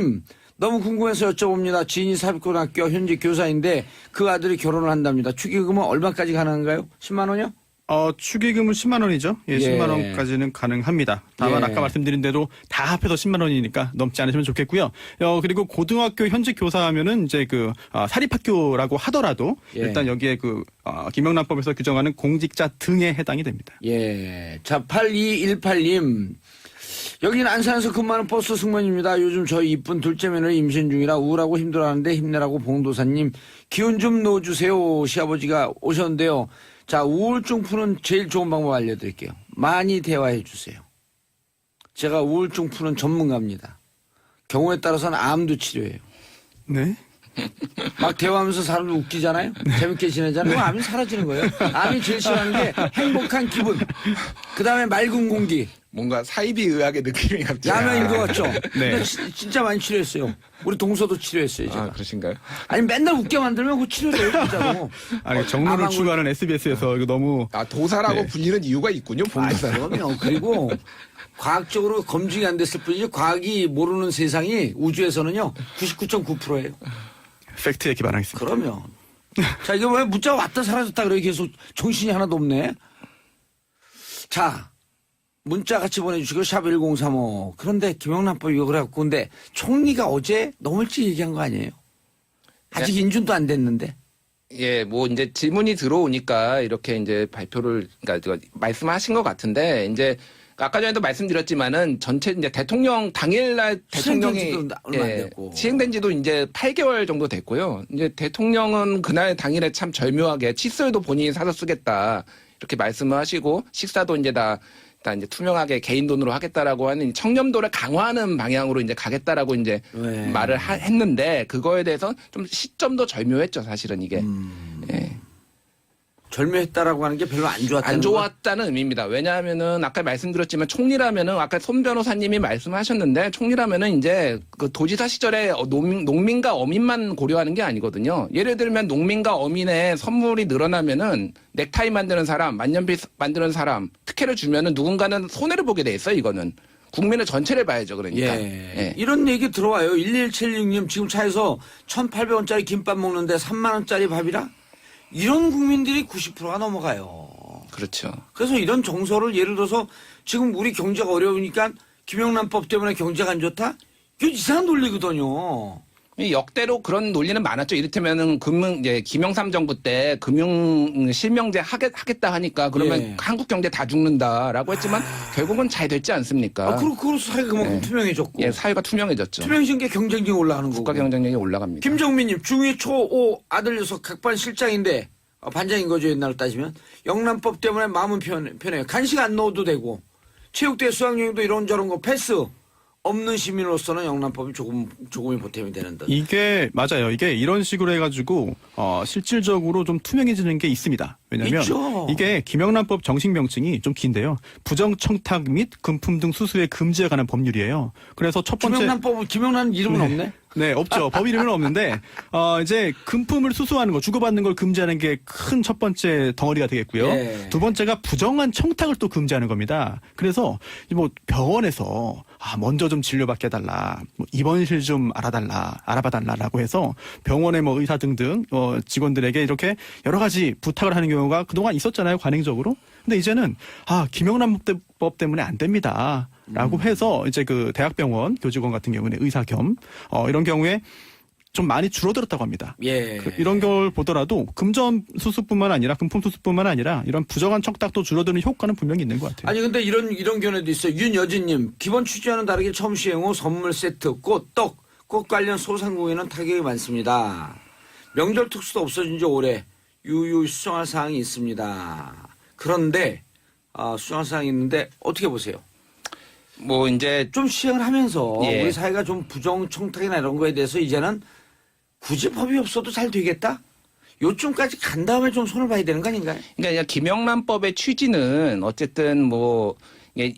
너무 궁금해서 여쭤봅니다. 지인이 사립고등학교 현직 교사인데 그 아들이 결혼을 한답니다. 축의금은 얼마까지 가능한가요? 10만 원이요? 축의금은 10만 원이죠. 예, 예. 10만 원까지는 가능합니다. 다만 예. 아까 말씀드린 대로 다 합해서 10만 원이니까 넘지 않으시면 좋겠고요. 그리고 고등학교 현직 교사하면은 이제 사립학교라고 하더라도 예. 일단 여기에 김영란법에서 규정하는 공직자 등에 해당이 됩니다. 예. 자, 8218님. 여기는 안산에서 근무하는 버스 승무원입니다. 요즘 저희 이쁜 둘째 며느리 임신 중이라 우울하고 힘들어하는데 힘내라고 봉도사님 기운 좀 넣어주세요. 시아버지가 오셨는데요. 자, 우울증 푸는 제일 좋은 방법 알려드릴게요. 많이 대화해 주세요. 제가 우울증 푸는 전문가입니다. 경우에 따라서는 암도 치료해요. 네. 막 대화하면서 사람들 웃기잖아요. 재밌게 지내잖아요. 그럼 암이 사라지는 거예요. 암이 제일 싫어하는 게 행복한 기분. 그다음에 맑은 공기. 뭔가 사이비 의학의 느낌이 갑자기. 야명인 것 같죠? 네. 근데 진짜 많이 치료했어요. 우리 동서도 치료했어요, 제가. 그러신가요? 아니, 맨날 웃게 만들면 그 치료돼요, 진짜로. 아니, 정론을 암하고- 추구하는 SBS에서 이거 너무 도사라고 네. 불리는 이유가 있군요. 그럼요. 그리고 과학적으로 검증이 안 됐을 뿐이지 과학이 모르는 세상이 우주에서는요, 99.9%예요. 팩트에 기반하겠습니다. 그러면. 자, 이게 왜 문자 왔다 사라졌다 그래 계속 정신이 하나도 없네. 자, 문자 같이 보내주시고 샵1035. 그런데 김영란법 이거 그래갖고 근데 총리가 어제 너무 일찍 얘기한 거 아니에요? 아직 인준도 안 됐는데. 예, 뭐 이제 질문이 들어오니까 이렇게 이제 발표를 그러니까 말씀하신 것 같은데 이제 아까 전에도 말씀드렸지만은 전체 이제 대통령 당일날 대통령이 시행된 지도 얼마 안 됐고. 시행된 지도 이제 8개월 정도 됐고요. 이제 대통령은 그날 당일에 참 절묘하게 칫솔도 본인이 사서 쓰겠다 이렇게 말씀을 하시고 식사도 이제 다 다 이제 투명하게 개인 돈으로 하겠다라고 하는 청렴도를 강화하는 방향으로 이제 가겠다라고 이제 네. 말을 했는데 그거에 대해서 좀 시점도 절묘했죠, 사실은 이게. 예. 절묘했다라고 하는 게 별로 안 좋았다는 안 좋았다는 의미입니다. 왜냐하면은 아까 말씀드렸지만 총리라면은 아까 손 변호사님이 말씀하셨는데 총리라면은 이제 그 도지사 시절에 농민과 어민만 고려하는 게 아니거든요. 예를 들면 농민과 어민의 선물이 늘어나면은 넥타이 만드는 사람, 만년필 만드는 사람 특혜를 주면은 누군가는 손해를 보게 돼 있어요. 이거는 국민의 전체를 봐야죠. 그러니까. 예. 이런 얘기 들어와요. 1176님 지금 차에서 1,800원짜리 김밥 먹는데 3만 원짜리 밥이라? 이런 국민들이 90%가 넘어가요. 그렇죠. 그래서 이런 정서를 예를 들어서 지금 우리 경제가 어려우니까 김영란법 때문에 경제가 안 좋다? 이거 이상한 논리거든요. 역대로 그런 논리는 많았죠. 이를테면은 이제 김영삼 정부 때 금융 실명제 하겠다 하니까 그러면 예. 한국 경제 다 죽는다라고 했지만 결국은 잘 됐지 않습니까? 그리고 사회가 그만큼 투명해졌고. 예, 사회가 투명해졌죠. 투명해진 게 경쟁력이 올라가는 거고. 국가 경쟁력이 올라갑니다. 김정민님 중2 초5 아들 녀석 각반 실장인데 반장인 거죠. 옛날로 따지면. 영란법 때문에 마음은 편해요. 간식 안 넣어도 되고 체육대 수학여행도 이런저런 거 패스. 없는 시민으로서는 영란법이 조금의 보탬이 되는 듯. 이게 맞아요. 이게 이런 식으로 해가지고 실질적으로 좀 투명해지는 게 있습니다. 왜냐하면 있죠. 이게 김영란법 정식 명칭이 좀 긴데요. 부정청탁 및 금품 등 수수에 금지에 관한 법률이에요. 그래서 첫 번째 김영란법은 김영란 이름은 없네. 네, 없죠. 법 이름은 없는데, 이제 금품을 수수하는 거, 주고받는 걸 금지하는 게 큰 첫 번째 덩어리가 되겠고요. 예. 두 번째가 부정한 청탁을 또 금지하는 겁니다. 그래서 뭐 병원에서 먼저 좀 진료받게 해달라, 뭐 입원실 좀 알아봐달라라고 해서 병원의 뭐 의사 등등 직원들에게 이렇게 여러 가지 부탁을 하는 경우가 그동안 있었잖아요, 관행적으로. 근데 이제는 김영란법 때문에 안 됩니다. 라고 해서 이제 그 대학병원 교직원 같은 경우는 의사 겸 이런 경우에 좀 많이 줄어들었다고 합니다. 예. 이런 걸 보더라도 금전 수수뿐만 아니라 금품 수수뿐만 아니라 이런 부정한 청탁도 줄어드는 효과는 분명히 있는 것 같아요. 아니 근데 이런 견해도 있어요. 윤여진님 기본 취지와는 다르게 처음 시행 후 선물 세트, 꽃 관련 소상공인은 타격이 많습니다. 명절 특수도 없어진 지 오래 유유 수정할 사항이 있습니다. 그런데 수정할 사항이 있는데 어떻게 보세요? 뭐 이제 좀 시행을 하면서 예. 우리 사회가 좀 부정 청탁이나 이런 거에 대해서 이제는 굳이 법이 없어도 잘 되겠다? 요쯤까지 간 다음에 좀 손을 봐야 되는 거 아닌가요? 그러니까 김영란법의 취지는 어쨌든 뭐 이게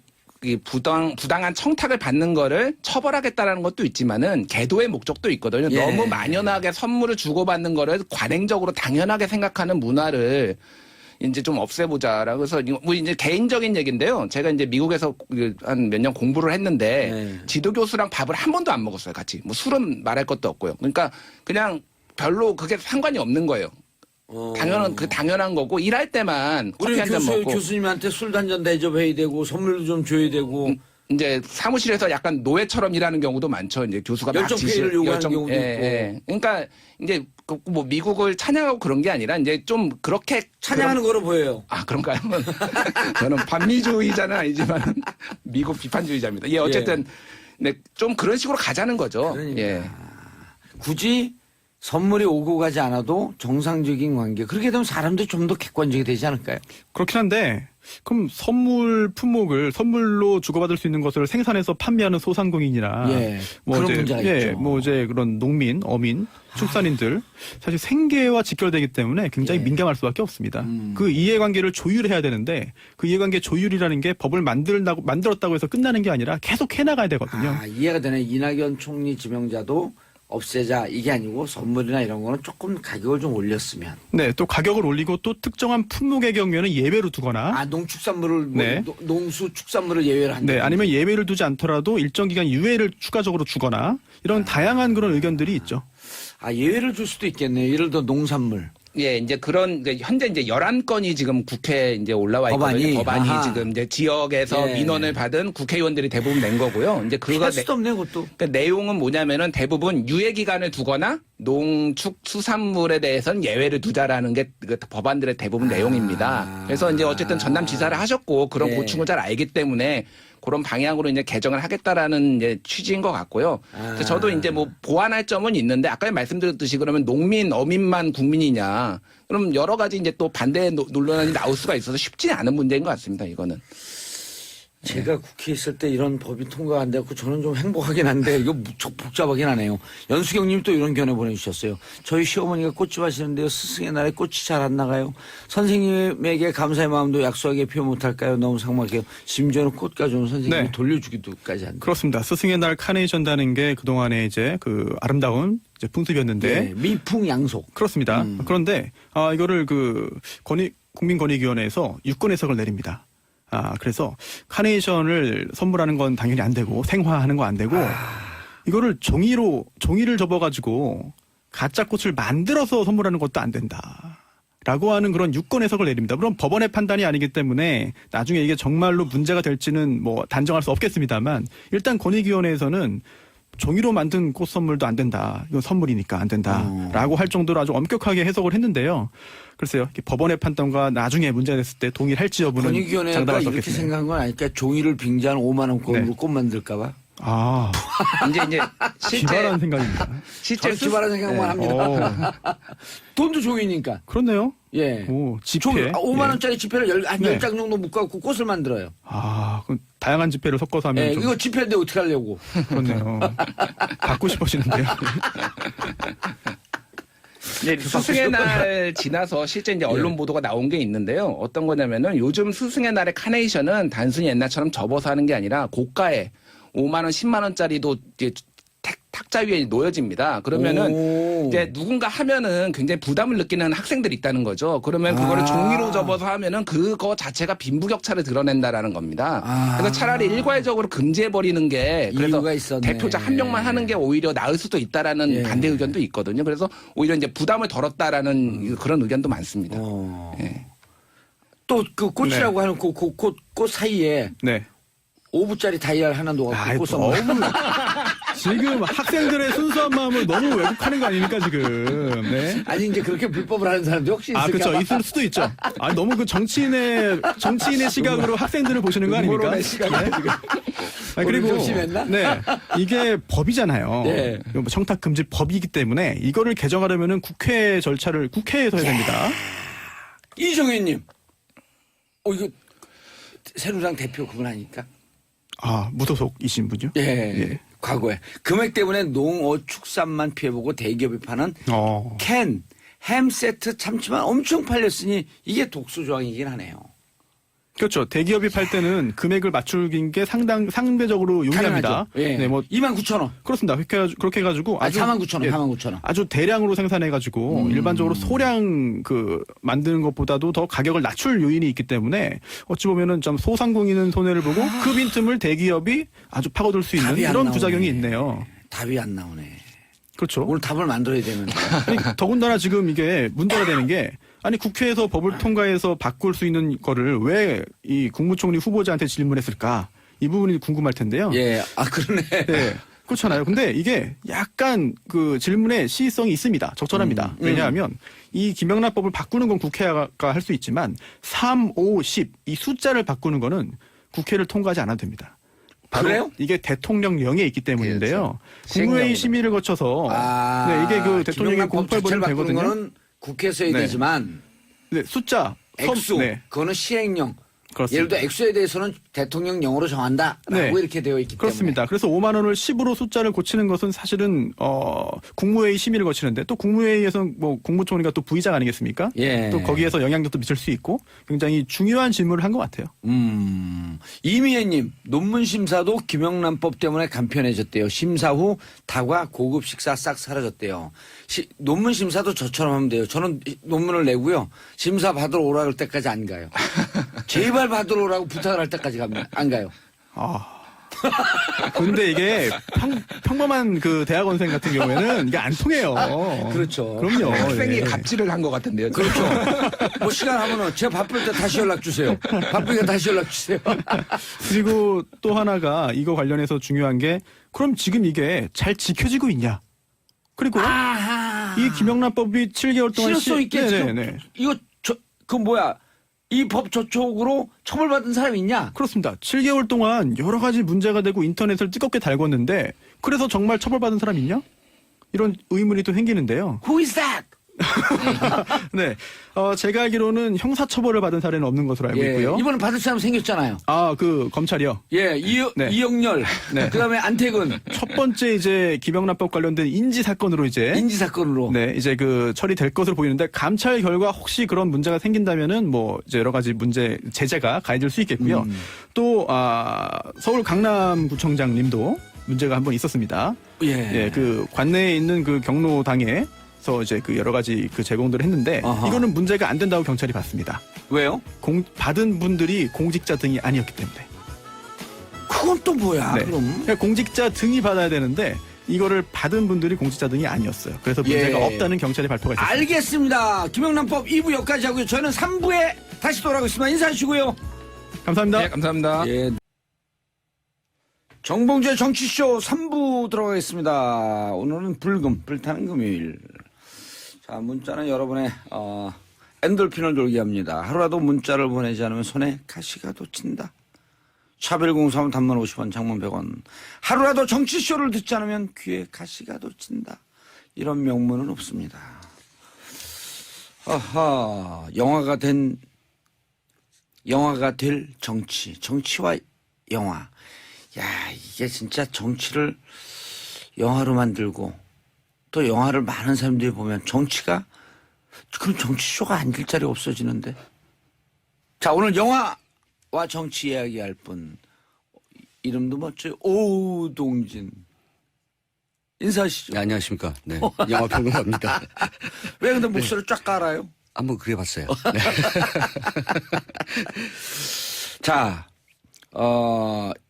부당한 청탁을 받는 거를 처벌하겠다라는 것도 있지만은 계도의 목적도 있거든요. 예. 너무 만연하게 선물을 주고받는 거를 관행적으로 당연하게 생각하는 문화를 이제 좀 없애보자라고 해서 뭐 이제 개인적인 얘기인데요. 제가 이제 미국에서 한 몇 년 공부를 했는데 네. 지도 교수랑 밥을 한 번도 안 먹었어요. 같이. 뭐 술은 말할 것도 없고요. 그러니까 그냥 별로 그게 상관이 없는 거예요. 당연한 거고 일할 때만 커피 우리 한 잔 먹고 교수님한테 술도 한 잔 대접해야 되고 선물도 좀 줘야 되고 이제 사무실에서 약간 노예처럼 일하는 경우도 많죠. 이제 교수가 막 열정 페이를 요구하는 경우도 있고. 그러니까 이제 뭐 미국을 찬양하고 그런 게 아니라 이제 좀 그렇게 찬양하는 거로 보여요. 그런가요? 저는 반미주의자는 아니지만 미국 비판주의자입니다. 예, 어쨌든 네, 좀 그런 식으로 가자는 거죠. 그러니까. 예. 굳이 선물이 오고 가지 않아도 정상적인 관계. 그렇게 되면 사람들이 좀 더 객관적이 되지 않을까요? 그렇긴 한데 그럼 선물 품목을 선물로 주고받을 수 있는 것을 생산해서 판매하는 소상공인이나 예, 그런 문제가 있죠. 뭐 이제 그런 농민, 어민, 축산인들 사실 생계와 직결되기 때문에 굉장히 민감할 수밖에 없습니다. 그 이해관계를 조율해야 되는데 그 이해관계 조율이라는 게 법을 만들었다고 해서 끝나는 게 아니라 계속 해나가야 되거든요. 이해가 되네. 이낙연 총리 지명자도 없애자 이게 아니고 선물이나 이런 거는 조금 가격을 좀 올렸으면. 네, 또 가격을 올리고 또 특정한 품목의 경우에는 예외로 두거나 농축산물을 네. 농수축산물을 예외로 한다. 네, 아니면 예외를 두지 않더라도 일정 기간 유예를 추가적으로 주거나 이런 다양한 그런 의견들이 있죠. 예외를 줄 수도 있겠네요. 예를 들어 농산물. 예, 이제 그런 현재 이제 11건이 지금 국회에 이제 올라와 있거든요. 법안이 아하. 지금 이제 지역에서 예. 민원을 받은 국회의원들이 대부분 낸 거고요. 이제 피할 수도 없네, 그것도. 그러니까 내용은 뭐냐면은 대부분 유예 기간을 두거나 농축수산물에 대해서는 예외를 두자라는 게 그 법안들의 대부분 내용입니다. 그래서 이제 어쨌든 전남지사를 하셨고 그런 예. 고충을 잘 알기 때문에 그런 방향으로 이제 개정을 하겠다라는 이제 취지인 것 같고요. 그래서 저도 이제 뭐 보완할 점은 있는데 아까 말씀드렸듯이 그러면 농민, 어민만 국민이냐? 그럼 여러 가지 이제 또 반대 논란이 나올 수가 있어서 쉽지 않은 문제인 것 같습니다. 이거는. 제가 국회에 있을 때 이런 법이 통과가 안 돼갖고 저는 좀 행복하긴 한데 이거 무척 복잡하긴 하네요. 연수경 님 또 이런 견해 보내주셨어요. 저희 시어머니가 꽃집 하시는데요. 스승의 날에 꽃이 잘 안 나가요. 선생님에게 감사의 마음도 약소하게 표현 못할까요? 너무 삭막해요. 심지어는 꽃 가져온 선생님이 네. 돌려주기도까지 한다. 그렇습니다. 스승의 날 카네이션다는 게 그동안에 이제 그 아름다운 이제 풍습이었는데 네, 미풍양속. 그렇습니다. 그런데 이거를 그 국민권익위원회에서 유권 해석을 내립니다. 그래서 카네이션을 선물하는 건 당연히 안 되고 생화하는 거 안 되고 이거를 종이를 접어가지고 가짜 꽃을 만들어서 선물하는 것도 안 된다. 라고 하는 그런 유권 해석을 내립니다. 물론 법원의 판단이 아니기 때문에 나중에 이게 정말로 문제가 될지는 뭐 단정할 수 없겠습니다만 일단 권익위원회에서는 종이로 만든 꽃 선물도 안 된다. 이건 선물이니까 안 된다. 라고 할 정도로 아주 엄격하게 해석을 했는데요. 글쎄요. 법원의 판단과 나중에 문제가 됐을 때 동일할지 여부는 권익위원회가 장담할 수 이렇게 없겠네요. 생각한 건 아닐까? 종이를 빙자한 5만 원권으로 네. 꽃 만들까 봐. 이제 실제 기발한 생각입니다. 저는 기발한 생각만 합니다. 돈도 종이니까. 그렇네요. 예. 오, 지폐. 5만 원짜리 지폐를 한 네. 10장 정도 묶어갖고 꽃을 만들어요. 그럼 다양한 지폐를 섞어서 하면 예, 좀 이거 지폐인데 어떻게 하려고. 그렇네요. 받고 싶어지는데요. 이제 스승의 날 지나서 실제 이제 언론 보도가 나온 게 있는데요. 어떤 거냐면은 요즘 스승의 날의 카네이션은 단순히 옛날처럼 접어서 하는 게 아니라 고가에 5만 원, 10만 원짜리도 이제 탁자 위에 놓여집니다. 그러면은 오. 이제 누군가 하면은 굉장히 부담을 느끼는 학생들이 있다는 거죠. 그러면 그거를 종이로 접어서 하면은 그거 자체가 빈부격차를 드러낸다라는 겁니다. 그래서 차라리 일괄적으로 금지해 버리는 게 그래서 이유가 있었네. 대표자 한 명만 하는 게 오히려 나을 수도 있다라는 예. 반대 의견도 있거든요. 그래서 오히려 이제 부담을 덜었다라는 그런 의견도 많습니다. 예. 또 그 꽃이라고 하는 꽃 사이에 네. 5부짜리 다이아를 하나 놓아갖고 꽃 너무 선물. 지금 학생들의 순수한 마음을 너무 왜곡하는 거 아닙니까 지금? 네. 아니 이제 그렇게 불법을 하는 사람도 혹시 있을까 그렇죠. 봐. 있을 수도 있죠. 너무 그 정치인의 시각으로 학생들을 보시는 거 아닙니까? 음모론의 시각이 지금. 그리고 좀 심했나? 네. 이게 법이잖아요. 네. 청탁 금지 법이기 때문에 이거를 개정하려면은 국회 절차를 국회에서 해야 됩니다. 이정현님. 이거 새누리당 대표 그분 아닙니까? 무소속이신 분요? 예. 예. 과거에 금액 때문에 농어축산만 피해보고 대기업이 파는 햄 세트 참치만 엄청 팔렸으니 이게 독소 조항이긴 하네요. 그렇죠. 대기업이 팔 때는 금액을 맞추긴 게 상대적으로 용이합니다. 가능하죠. 예. 네, 29,000원. 그렇습니다. 그렇게 해가지고 아니, 49,000원, 49,000원. 아주 대량으로 생산해가지고 일반적으로 소량 만드는 것보다도 더 가격을 낮출 요인이 있기 때문에 어찌 보면은 좀 소상공인은 손해를 보고 그 빈틈을 대기업이 아주 파고들 수 있는 답이 안 이런 나오네. 부작용이 있네요. 답이 안 나오네. 그렇죠. 오늘 답을 만들어야 되는데. 아니, 더군다나 지금 이게 문제가 되는 게 국회에서 법을 통과해서 바꿀 수 있는 거를 왜 이 국무총리 후보자한테 질문했을까? 이 부분이 궁금할 텐데요. 예, 그러네. 네. 그렇잖아요. 근데 이게 약간 그 질문의 시의성이 있습니다. 적절합니다. 왜냐하면 이 김영란법을 바꾸는 건 국회가 할 수 있지만 3, 5, 10 이 숫자를 바꾸는 거는 국회를 통과하지 않아도 됩니다. 바로 그래요? 이게 대통령령에 있기 때문인데요. 그렇죠. 국무회의 시행령으로. 심의를 거쳐서 이게 그 대통령이 김영란법 공포해버리면 자체를 바꾸는 되거든요. 거는 국회에서 해야 네. 되지만 네, 숫자 액수 네, 그거는 시행령. 그렇습니다. 예를 들어 액수에 대해서는 대통령령으로 정한다라고 네. 이렇게 되어 있기 그렇습니다. 그래서 5만 원을 10으로 숫자를 고치는 것은 사실은 국무회의 심의를 거치는데 또 국무회의에서 뭐 국무총리가 또 부의장 아니겠습니까? 예. 또 거기에서 영향력도 미칠 수 있고 굉장히 중요한 질문을 한 것 같아요. 이미애님 논문 심사도 김영란법 때문에 간편해졌대요. 심사 후 다과 고급 식사 싹 사라졌대요. 논문 심사도 저처럼 하면 돼요. 저는 논문을 내고요. 심사 받으러 오라 할 때까지 안 가요. 제발 받으러 오라고 부탁을 할 때까지 안 가요. 근데 이게 평범한 그 대학원생 같은 경우에는 이게 안 통해요. 그렇죠. 그럼요. 학생이 예. 갑질을 한 것 같은데요. 그렇죠. 뭐 시간 하면은 제가 바쁠 때 다시 연락 주세요. 바쁘니까 다시 연락 주세요. 그리고 또 하나가 이거 관련해서 중요한 게 그럼 지금 이게 잘 지켜지고 있냐? 그리고 이 김영란법이 7개월 동안 실효성 있게 지금 네네네. 이거 이 법 저촉으로 처벌받은 사람이 있냐? 그렇습니다. 7개월 동안 여러 가지 문제가 되고 인터넷을 뜨겁게 달궜는데 그래서 정말 처벌받은 사람이 있냐? 이런 의문이 또 생기는데요. Who is that? 네. 제가 알기로는 형사처벌을 받은 사례는 없는 것으로 알고 있고요. 이번에 받을 사람 생겼잖아요. 그 검찰이요. 예, 네. 이영렬. 네. 그다음에 안태근. 첫 번째 이제 김영란법 관련된 인지 사건으로 이제 인지 사건으로. 네, 이제 그 처리될 것으로 보이는데 감찰 결과 혹시 그런 문제가 생긴다면은 뭐 이제 여러 가지 문제 제재가 가해질 수 있겠고요. 또 서울 강남구청장님도 문제가 한번 있었습니다. 예. 그 관내에 있는 그 경로당에서 이제 그 여러 가지 그 제공들을 했는데 아하. 이거는 문제가 안 된다고 경찰이 봤습니다. 왜요? 받은 분들이 공직자 등이 아니었기 때문에. 그건 또 뭐야? 네. 그럼. 그러니까 공직자 등이 받아야 되는데 이거를 받은 분들이 공직자 등이 아니었어요. 그래서 문제가 예. 없다는 경찰의 발표가 있었습니다. 알겠습니다. 김영란법 2부 여기까지 하고요. 저는 3부에 다시 돌아오겠습니다. 인사하시고요. 감사합니다. 네, 감사합니다. 예. 정봉주의 정치쇼 3부 들어가겠습니다. 오늘은 불타는 금요일. 자, 문자는 여러분의 엔돌핀을 돌게 합니다. 하루라도 문자를 보내지 않으면 손에 가시가 돋친다. 샵1035 단문 50원, 장문 100원. 하루라도 정치쇼를 듣지 않으면 귀에 가시가 돋친다. 이런 명문은 없습니다. 아하, 영화가 될 정치와 영화. 야, 이게 진짜 정치를 영화로 만들고 또 영화를 많은 사람들이 보면 정치가 그럼 정치쇼가 앉을 자리가 없어지는데. 자, 오늘 영화와 정치 이야기할 분 이름도 멋져요. 오동진 인사하시죠. 네, 안녕하십니까. 네. 영화평론가입니다. 왜 근데 목소리를 쫙 깔아요? 한번 그래봤어요. 네. 자,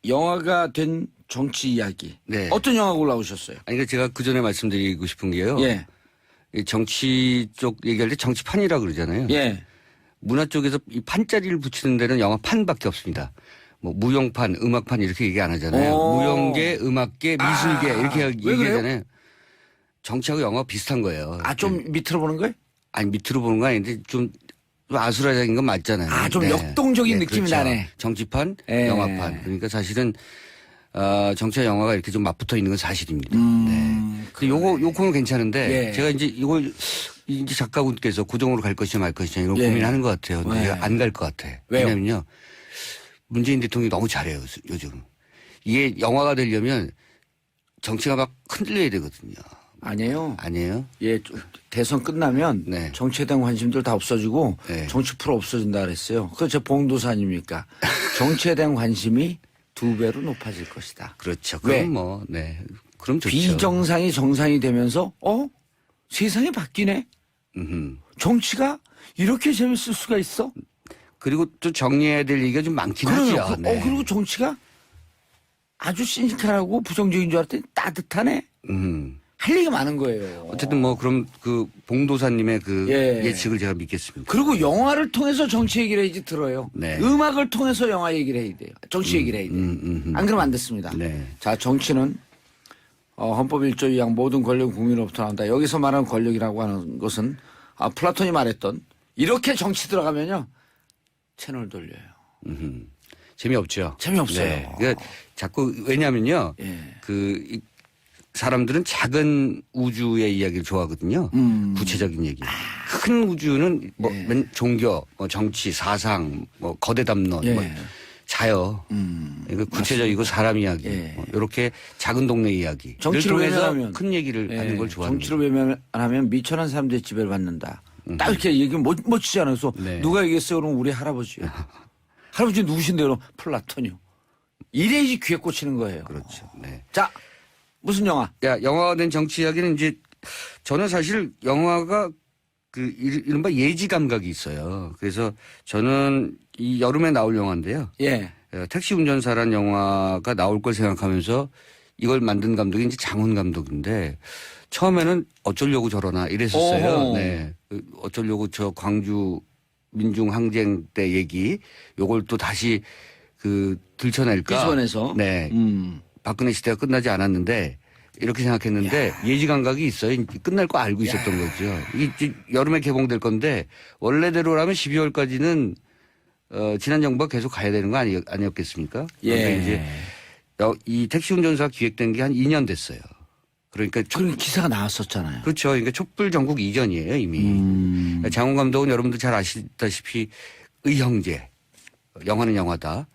영화가 된 정치 이야기. 네. 어떤 영화 골라오셨어요? 아니, 그러니까 제가 그 전에 말씀드리고 싶은 게요. 예, 이 정치 쪽 얘기할 때 정치판이라고 그러잖아요. 예. 문화 쪽에서 이 판자리를 붙이는 데는 영화판밖에 없습니다. 뭐 무용판, 음악판 이렇게 얘기 안 하잖아요. 오. 무용계, 음악계, 미술계 이렇게 왜 얘기하잖아요. 정치하고 영화 비슷한 거예요. 좀 밑으로 보는 거예요? 아니 밑으로 보는 거 아닌데 좀 아수라장인 건 맞잖아요. 좀 역동적인 느낌이 그렇죠. 나네. 정치판, 예. 영화판. 그러니까 사실은 정치와 영화가 이렇게 좀 맞붙어 있는 건 사실입니다. 네. 그 요거는 괜찮은데 예. 제가 이제 이걸 이제 작가분께서 고정으로 갈 것이냐 말 것이냐 이런 예. 고민하는 것 같아요. 근데 왜? 안 갈 것 같아. 왜요? 왜냐면요. 문재인 대통령이 너무 잘해요. 요즘. 이게 영화가 되려면 정치가 막 흔들려야 되거든요. 아니에요. 아니에요? 예, 대선 끝나면 네. 정치에 대한 관심들 다 없어지고 네. 정치 프로 없어진다 그랬어요. 그거 제 봉도사 아닙니까? 정치에 대한 관심이 2배로 높아질 것이다. 그렇죠. 왜? 그럼 뭐, 네. 그럼 좋죠. 비정상이 정상이 되면서 세상이 바뀌네. 음흠. 정치가 이렇게 재밌을 수가 있어? 그리고 또 정리해야 될 얘기가 좀 많긴 하죠. 네. 그리고 정치가 아주 시니컬하고 부정적인 줄 알았더니 따뜻하네. 할 얘기가 많은 거예요. 어쨌든 뭐 그럼 그 봉도사님의 그 예. 예측을 제가 믿겠습니다. 그리고 영화를 통해서 정치 얘기를 해야지 들어요. 네. 음악을 통해서 영화 얘기를 해야 돼요. 정치 얘기를 해야 돼요. 안 그러면 안 됐습니다. 네. 자, 정치는 헌법 1조 2항 모든 권력은 국민으로부터 나온다. 여기서 말하는 권력이라고 하는 것은 플라톤이 말했던 이렇게 정치 들어가면요. 채널 돌려요. 재미없죠. 재미없어요. 네. 그러니까 자꾸 왜냐면요. 예. 이 사람들은 작은 우주의 이야기를 좋아하거든요. 구체적인 얘기. 큰 우주는 뭐 종교, 뭐 정치, 사상, 뭐 거대 담론, 예. 뭐 자요. 이거 구체적이고 사람 이야기. 예. 뭐 이렇게 작은 동네 이야기를 정치를 통해서 외면하면 큰 얘기를 하는 걸 좋아합니다. 정치를 외면하면 미천한 사람들의 지배를 받는다. 딱 이렇게 얘기하면 멋지지 않아요. 그래서 네. 누가 얘기했어요? 그럼 우리 할아버지요. 할아버지 누구신데요? 그럼 플라톤이요. 이래야지 귀에 꽂히는 거예요. 그렇죠. 네. 자, 무슨 영화? 영화가 된 정치 이야기는 이제 저는 사실 영화가 그 이른바 예지 감각이 있어요. 그래서 저는 이 여름에 나올 영화인데요. 예. 택시 운전사란 영화가 나올 걸 생각하면서 이걸 만든 감독이 이제 장훈 감독인데 처음에는 어쩌려고 저러나 이랬었어요. 어허. 네. 어쩌려고 저 광주 민중항쟁 때 얘기 요걸 또 다시 들춰낼까. 비수원에서. 네. 박근혜 시대가 끝나지 않았는데 이렇게 생각했는데 예지 감각이 있어요. 끝날 거 알고 있었던 거죠. 이게 여름에 개봉될 건데 원래대로라면 12월까지는 지난 정부가 계속 가야 되는 거 아니었겠습니까? 예. 그런데 이제 이 택시 운전사 기획된 게 한 2년 됐어요. 그러니까 그런 기사가 나왔었잖아요. 그렇죠. 그러니까 촛불 전국 이전이에요 이미. 그러니까 장훈 감독은 여러분들 잘 아시다시피 의형제, 영화는 영화다.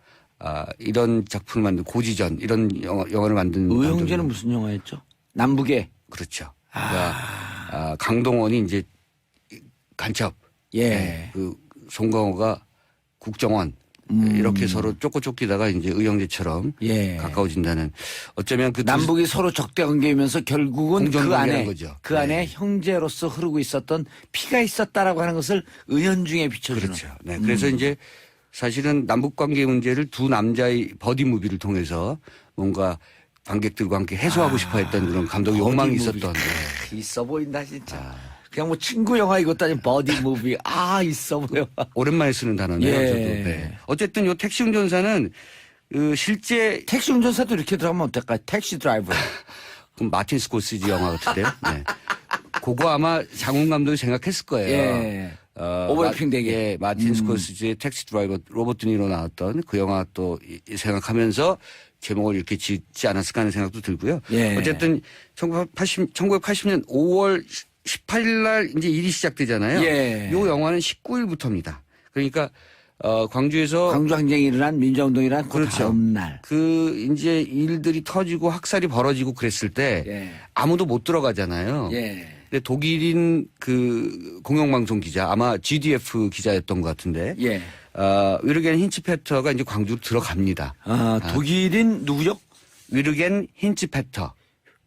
이런 작품을 만든 고지전 이런 영화를 만든 의형제는 무슨 영화였죠? 남북의. 그렇죠. 그러니까 강동원이 이제 간첩, 예. 그 송강호가 국정원 이렇게 서로 쫓기다가 이제 의형제처럼 예. 가까워진다는 어쩌면 그 남북이 서로 적대 관계이면서 결국은 그 공정관계라는 안에 거죠. 그 네. 안에 형제로서 흐르고 있었던 피가 있었다라고 하는 것을 은연중에 비춰주는. 그렇죠. 네. 그래서 이제 사실은 남북 관계 문제를 두 남자의 버디 무비를 통해서 뭔가 관객들과 함께 해소하고 싶어 했던 그런 감독의 욕망이 버디 무비. 있었던. 있어 보인다 진짜. 그냥 뭐 친구 영화 이것도 아닌 버디 무비. 있어 보여. 오랜만에 쓰는 단어네요. 예. 저도. 네. 어쨌든 요 택시 운전사는 실제 택시 운전사도 이렇게 들어가면 어떨까요? 택시 드라이버. 그럼 마틴 스코시지 영화 같은데요. 네. 그거 아마 장훈 감독이 생각했을 거예요. 예. 오버래핑 되게. 예, 마틴 스코시지의 택시 드라이버 로버트 니로 나왔던 그 영화 또 생각하면서 제목을 이렇게 짓지 않았을까 하는 생각도 들고요. 예. 어쨌든 1980년 5월 18일 날 이제 일이 시작되잖아요. 예. 요 영화는 19일부터입니다. 그러니까 광주에서 광주 항쟁이 일어난 민주화운동이 일어난 그 그렇죠. 다음 날. 그 이제 일들이 터지고 학살이 벌어지고 그랬을 때 예. 아무도 못 들어가잖아요. 예. 근데 독일인 그 공영방송 기자 아마 GDF 기자였던 것 같은데 예. 위르겐 힌츠페터가 이제 광주로 들어갑니다. 독일인 누구죠? 위르겐 힌츠페터.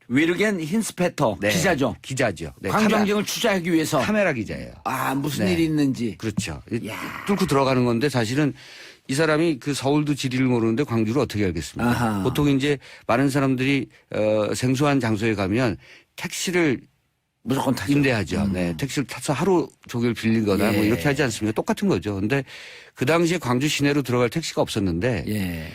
위르겐 힌스페터 네. 기자죠. 기자죠. 네, 광주 항쟁을 취재하기 위해서. 카메라 기자예요. 무슨 네. 일이 있는지. 그렇죠. 뚫고 들어가는 건데 사실은 이 사람이 그 서울도 지리를 모르는데 광주를 어떻게 알겠습니까? 아하. 보통 이제 많은 사람들이 생소한 장소에 가면 택시를 무조건 타죠. 임대하죠. 네. 택시를 타서 하루 종일 빌리거나 예. 뭐 이렇게 하지 않습니까? 똑같은 거죠. 근데 그 당시에 광주 시내로 들어갈 택시가 없었는데 예.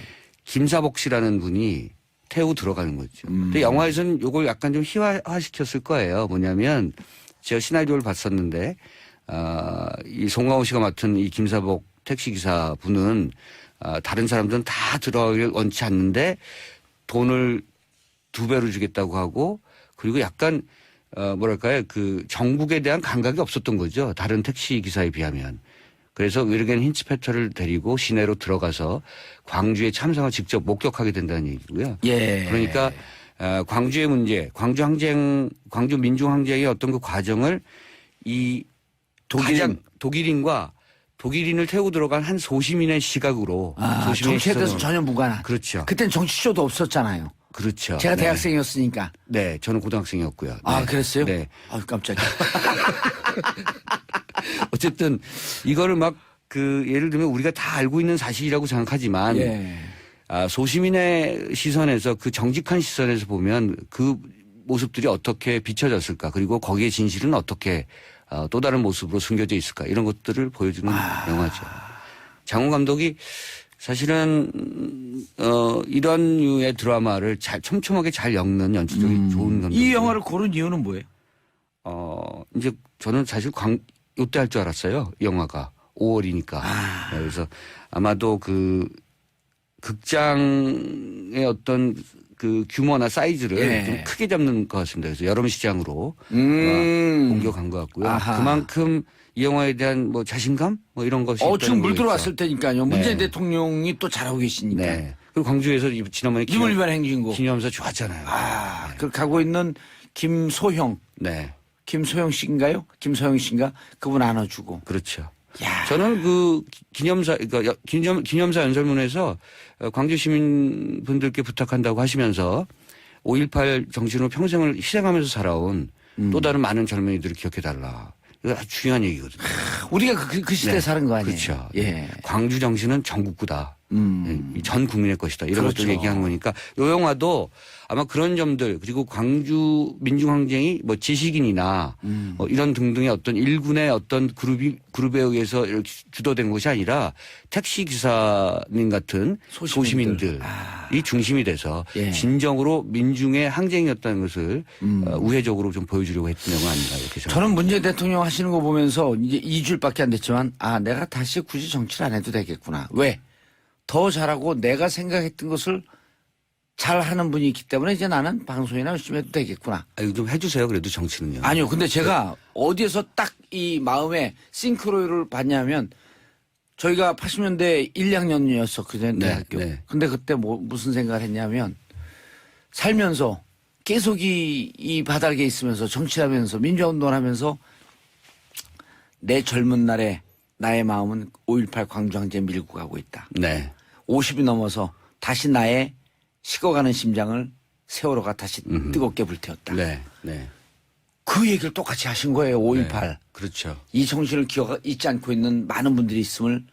김사복 씨라는 분이 태우고 들어가는 거죠. 근데 영화에서는 이걸 약간 좀 희화시켰을 거예요. 뭐냐면 제가 시나리오를 봤었는데 이 송강호 씨가 맡은 이 김사복 택시기사 분은 다른 사람들은 다 들어가길 원치 않는데 돈을 2배로 주겠다고 하고 그리고 약간 뭐랄까요 그 정국에 대한 감각이 없었던 거죠. 다른 택시 기사에 비하면. 그래서 위르겐 힌츠페터를 데리고 시내로 들어가서 광주의 참상을 직접 목격하게 된다는 얘기고요. 예. 그러니까 광주의 문제, 광주 민중 항쟁의 어떤 그 과정을 이 독일인과 독일인을 태우고 들어간 한 소시민의 시각으로 소시민의 정치에 대해서 시선으로. 전혀 무관한. 그렇죠. 그땐 정치쇼도 없었잖아요. 그렇죠. 제가 네. 대학생이었으니까. 네, 저는 고등학생이었고요. 네. 그랬어요? 네. 깜짝이야. 어쨌든 이거를 막 그 예를 들면 우리가 다 알고 있는 사실이라고 생각하지만 예. 소시민의 시선에서 그 정직한 시선에서 보면 그 모습들이 어떻게 비춰졌을까 그리고 거기에 진실은 어떻게 또 다른 모습으로 숨겨져 있을까 이런 것들을 보여주는 영화죠. 장훈 감독이 사실은 이런 류의 드라마를 잘 촘촘하게 잘 엮는 연출력이 좋은 감독. 이 영화를 고른 이유는 뭐예요? 이제 저는 사실 요때 할 줄 알았어요. 이 영화가 5월이니까. 그래서 아마도 그 극장의 어떤 그 규모나 사이즈를 예. 좀 크게 잡는 것 같습니다. 그래서 여름 시장으로 옮겨간 것 같고요. 아하. 그만큼 이 영화에 대한 뭐 자신감 뭐 이런 것이 지금 물 있다는 들어왔을 거겠죠. 테니까요. 문재인 네. 대통령이 또 잘하고 계시니까. 네. 그리고 광주에서 지난번에 이물반 행진곡. 기념사 좋았잖아요. 그렇게 하고 있는 김소형. 네. 김소영 씨인가요? 김소영 씨인가? 그분 안아주고. 그렇죠. 야. 저는 그 그러니까 기념사 연설문에서 광주 시민분들께 부탁한다고 하시면서 5.18 정신으로 평생을 희생하면서 살아온 또 다른 많은 젊은이들을 기억해달라. 이거 아주 중요한 얘기거든요. 우리가 그 시대에 네. 사는 거 아니에요? 그렇죠. 예. 광주 정신은 전국구다. 전 국민의 것이다. 이런 그렇죠. 것들을 얘기하는 거니까 이 영화도 아마 그런 점들 그리고 광주 민중항쟁이 뭐 지식인이나 뭐 이런 등등의 어떤 일군의 어떤 그룹에 의해서 이렇게 주도된 것이 아니라 택시 기사님 같은 소시민들이 중심이 돼서 예. 진정으로 민중의 항쟁이었다는 것을 우회적으로 좀 보여주려고 했던 영화 아닌가 이렇게 생각합니다. 저는 문재인 대통령 하시는 거 보면서 이제 2주일밖에 안 됐지만 내가 다시 굳이 정치를 안 해도 되겠구나. 왜? 더 잘하고 내가 생각했던 것을 잘하는 분이 있기 때문에 이제 나는 방송이나 열심히 해도 되겠구나. 아유, 좀 해주세요. 그래도 정치는요. 아니요. 근데 제가 어디에서 딱 이 마음에 싱크로율을 봤냐면 저희가 80년대 1, 2학년이었었거든요. 네, 대학교. 네. 근데 그때 무슨 생각을 했냐면 살면서 계속 이 바닥에 있으면서 정치하면서 민주화운동을 하면서 내 젊은 날에 나의 마음은 5.18 광주항쟁 밀고 가고 있다. 네. 50이 넘어서 다시 나의 식어가는 심장을 세월호가 다시 뜨겁게 불태웠다. 네. 네. 그 얘기를 똑같이 하신 거예요. 5.18. 네. 그렇죠. 이 정신을 잊지 않고 있는 많은 분들이 있음을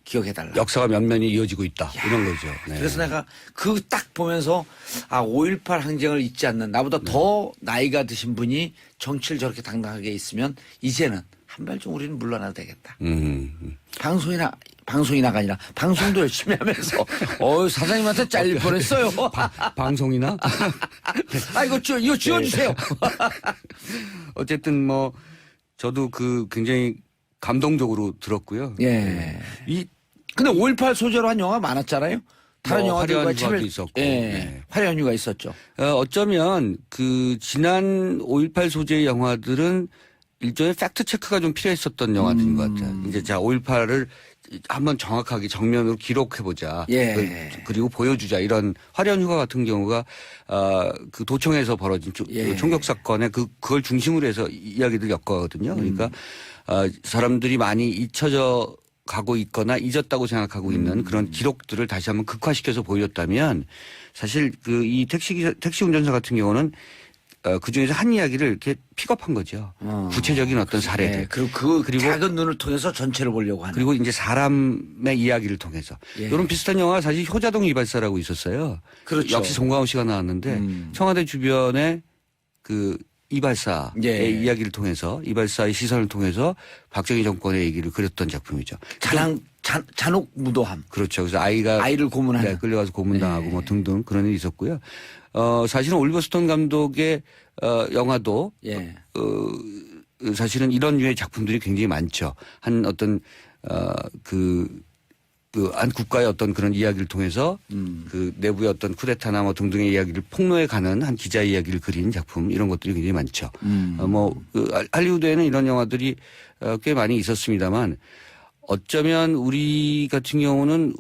기억해달라. 역사가 면면이 이어지고 있다. 이런 거죠. 네. 그래서 내가 그 딱 보면서 5.18 항쟁을 잊지 않는 나보다 더 나이가 드신 분이 정치를 저렇게 당당하게 있으면 이제는 한 발 좀 우리는 물러나도 되겠다. 방송이나가 아니라 방송도 열심히 하면서 사장님한테 잘릴 뻔했어요. 방송이나? 이거 지워주세요. 어쨌든 뭐 저도 굉장히 감동적으로 들었고요. 예. 이 근데 5.18 소재로 한 영화 많았잖아요. 다른 뭐 영화들과 화려한 휴가도 있었고. 예. 네. 화려한 휴가 있었죠. 어쩌면 지난 5.18 소재의 영화들은 일종의 팩트 체크가 좀 필요했었던 영화들인 것 같아요. 이제 5.18을 한번 정확하게 정면으로 기록해보자. 예. 그리고 보여주자. 이런 화려한 휴가 같은 경우가 그 도청에서 벌어진 예. 총격 사건에 그걸 중심으로 해서 이야기들 엮거든요. 그러니까 사람들이 많이 잊혀져 가고 있거나 잊었다고 생각하고 있는 그런 기록들을 다시 한번 극화시켜서 보여줬다면 사실 이 택시 운전사 같은 경우는 그 중에서 한 이야기를 이렇게 픽업한 거죠. 구체적인 어떤 사례들. 예. 그리고 작은 눈을 통해서 전체를 보려고 하는. 그리고 이제 사람의 이야기를 통해서. 예. 이런 비슷한 영화가 사실 효자동 이발사라고 있었어요. 그렇죠. 역시 송강호 씨가 나왔는데 청와대 주변에 이발사의 예. 이야기를 통해서 이발사의 시선을 통해서 박정희 정권의 얘기를 그렸던 작품이죠. 잔혹 무도함. 그렇죠. 그래서 아이를 고문하는. 네, 끌려가서 고문당하고 네. 뭐 등등 그런 일이 있었고요. 사실은 올리버 스톤 감독의 영화도 예. 사실은 이런 류의 작품들이 굉장히 많죠. 한 어떤 한 국가의 어떤 그런 이야기를 통해서 그 내부의 어떤 쿠데타나 뭐 등등의 이야기를 폭로해 가는 한 기자 이야기를 그린 작품 이런 것들이 굉장히 많죠. 할리우드에는 이런 영화들이 꽤 많이 있었습니다만 어쩌면 우리 같은 경우는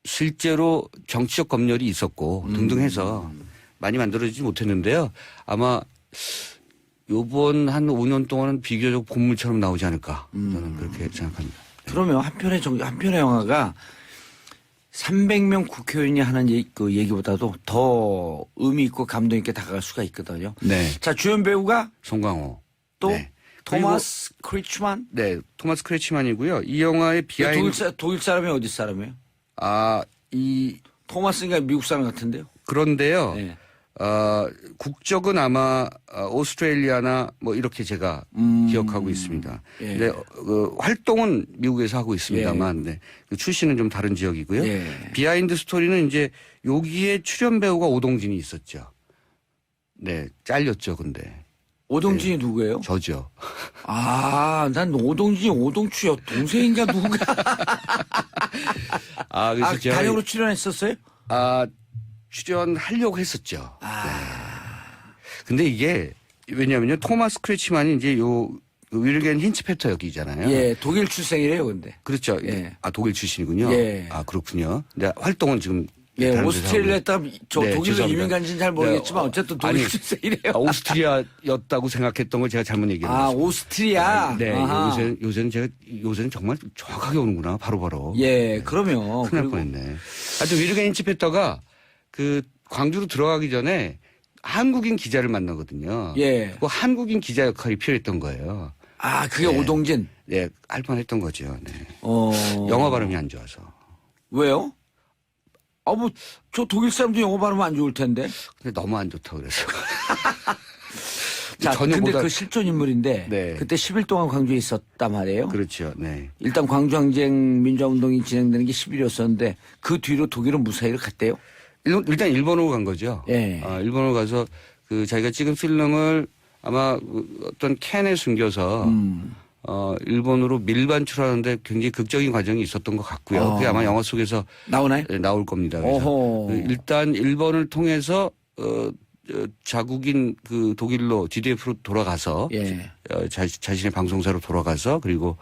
실제로 정치적 검열이 있었고 등등 해서 많이 만들어지지 못했는데요. 아마 요번 한 5년 동안은 비교적 본물처럼 나오지 않을까 저는 그렇게 생각합니다. 그러면 한편의 영화가 300명 국회의원이 하는 그 얘기보다도 더 의미 있고 감동 있게 다가갈 수가 있거든요. 네. 자, 주연 배우가 송강호. 또 네. 토마스 크리츠만. 네, 토마스 크레치만이고요. 이 영화의 비하인드. 독일 사람이 어디 사람이에요? 이 토마스가 미국 사람 같은데요. 그런데요. 네. 국적은 아마 오스트레일리아나 뭐 이렇게 제가 기억하고 있습니다. 예. 근데 활동은 미국에서 하고 있습니다만 네. 그 출신은 좀 다른 지역이고요. 예. 비하인드 스토리는 이제 여기에 출연 배우가 오동진이 있었죠. 네, 잘렸죠, 근데. 오동진이 누구예요? 저죠. 난 오동진이 오동추요. 동생인가 누군가. 그래서 제가 단역으로 출연했었어요? 출연하려고 했었죠. 네. 근데 이게 왜냐면요. 토마스 크레치만이 이제 윌겐 힌츠페터 역이잖아요. 예, 독일 출생이래요, 근데. 그렇죠. 예. 독일 출신이군요. 예. 그렇군요. 근데 활동은 지금 예, 다른 데서 오스트레일리아에 하고. 독일로 죄송합니다. 이민 간지는 잘 모르겠지만 네, 어쨌든 독일 출생이래요. 오스트리아였다고 생각했던 걸 제가 잘못 얘기했어요. 오스트리아. 네, 아하. 요새는 정말 정확하게 오는구나, 바로바로. 예, 그러면. 큰일 날 뻔했네. 하여튼 윌겐 힌츠페터가 광주로 들어가기 전에 한국인 기자를 만나거든요. 예. 그 한국인 기자 역할이 필요했던 거예요. 그게 네. 오동진. 네, 할 뻔했던 거죠. 네. 어. 영어 발음이 안 좋아서. 왜요? 저 독일 사람도 영어 발음 안 좋을 텐데. 근데 너무 안 좋다고 그래서. 자, 근데 그 실존 인물인데. 네. 그때 10일 동안 광주에 있었단 말이에요. 그렇죠. 네. 일단 광주항쟁 민주화운동이 진행되는 게 10일이었었는데 그 뒤로 독일은 무사히를 갔대요. 일단 일본으로 간 거죠. 예. 일본으로 가서 자기가 찍은 필름을 아마 어떤 캔에 숨겨서 일본으로 밀반출하는데 굉장히 극적인 과정이 있었던 것 같고요. 그게 아마 영화 속에서 나오나요? 나올 겁니다. 그래서 어허. 일단 일본을 통해서 자국인 그 독일로 GDF로 돌아가서 예. 자신의 방송사로 돌아가서 그리고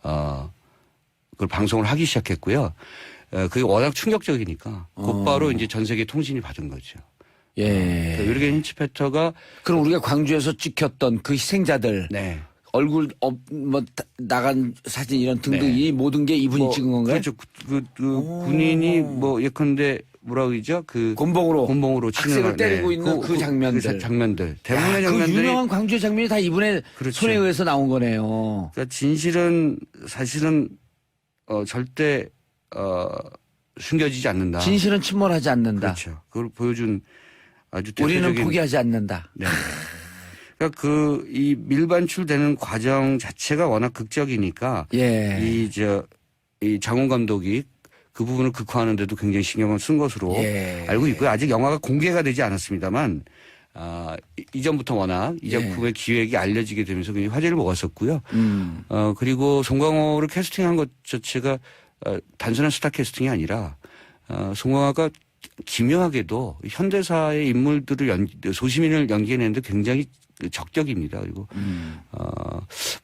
그걸 방송을 하기 시작했고요. 그게 워낙 충격적이니까 곧바로 이제 전 세계 통신이 받은 거죠. 예. 유르겐 힌츠페터가 그럼 우리가 광주에서 찍혔던 그 희생자들 네. 얼굴 나간 사진 이런 등등 네. 이 모든 게 이분이 찍은 건가요? 그렇죠. 그 군인이 뭐 예컨대 뭐라 그러죠? 그 곤봉으로 치는 학생을 때리고 있는 그 장면들. 그 장면들. 대부분의 그 장면들이 유명한 광주의 장면이 다 이분의 그렇죠. 손에 의해서 나온 거네요. 그러니까 진실은 사실은 절대 숨겨지지 않는다. 진실은 침몰하지 않는다. 그렇죠. 그걸 보여준 아주 우리는 대표적인 포기하지 않는다. 네. 그러니까 이 밀반출되는 과정 자체가 워낙 극적이니까 예. 이 장훈 감독이 그 부분을 극화하는데도 굉장히 신경을 쓴 것으로 예. 알고 있고요. 아직 영화가 공개가 되지 않았습니다만 이전부터 워낙 이 예. 작품의 기획이 알려지게 되면서 굉장히 화제를 먹었었고요. 그리고 송강호를 캐스팅한 것 자체가 단순한 스타 캐스팅이 아니라 송강호가 기묘하게도 현대사의 인물들을 소시민을 연기해내는데 굉장히 적격입니다. 그리고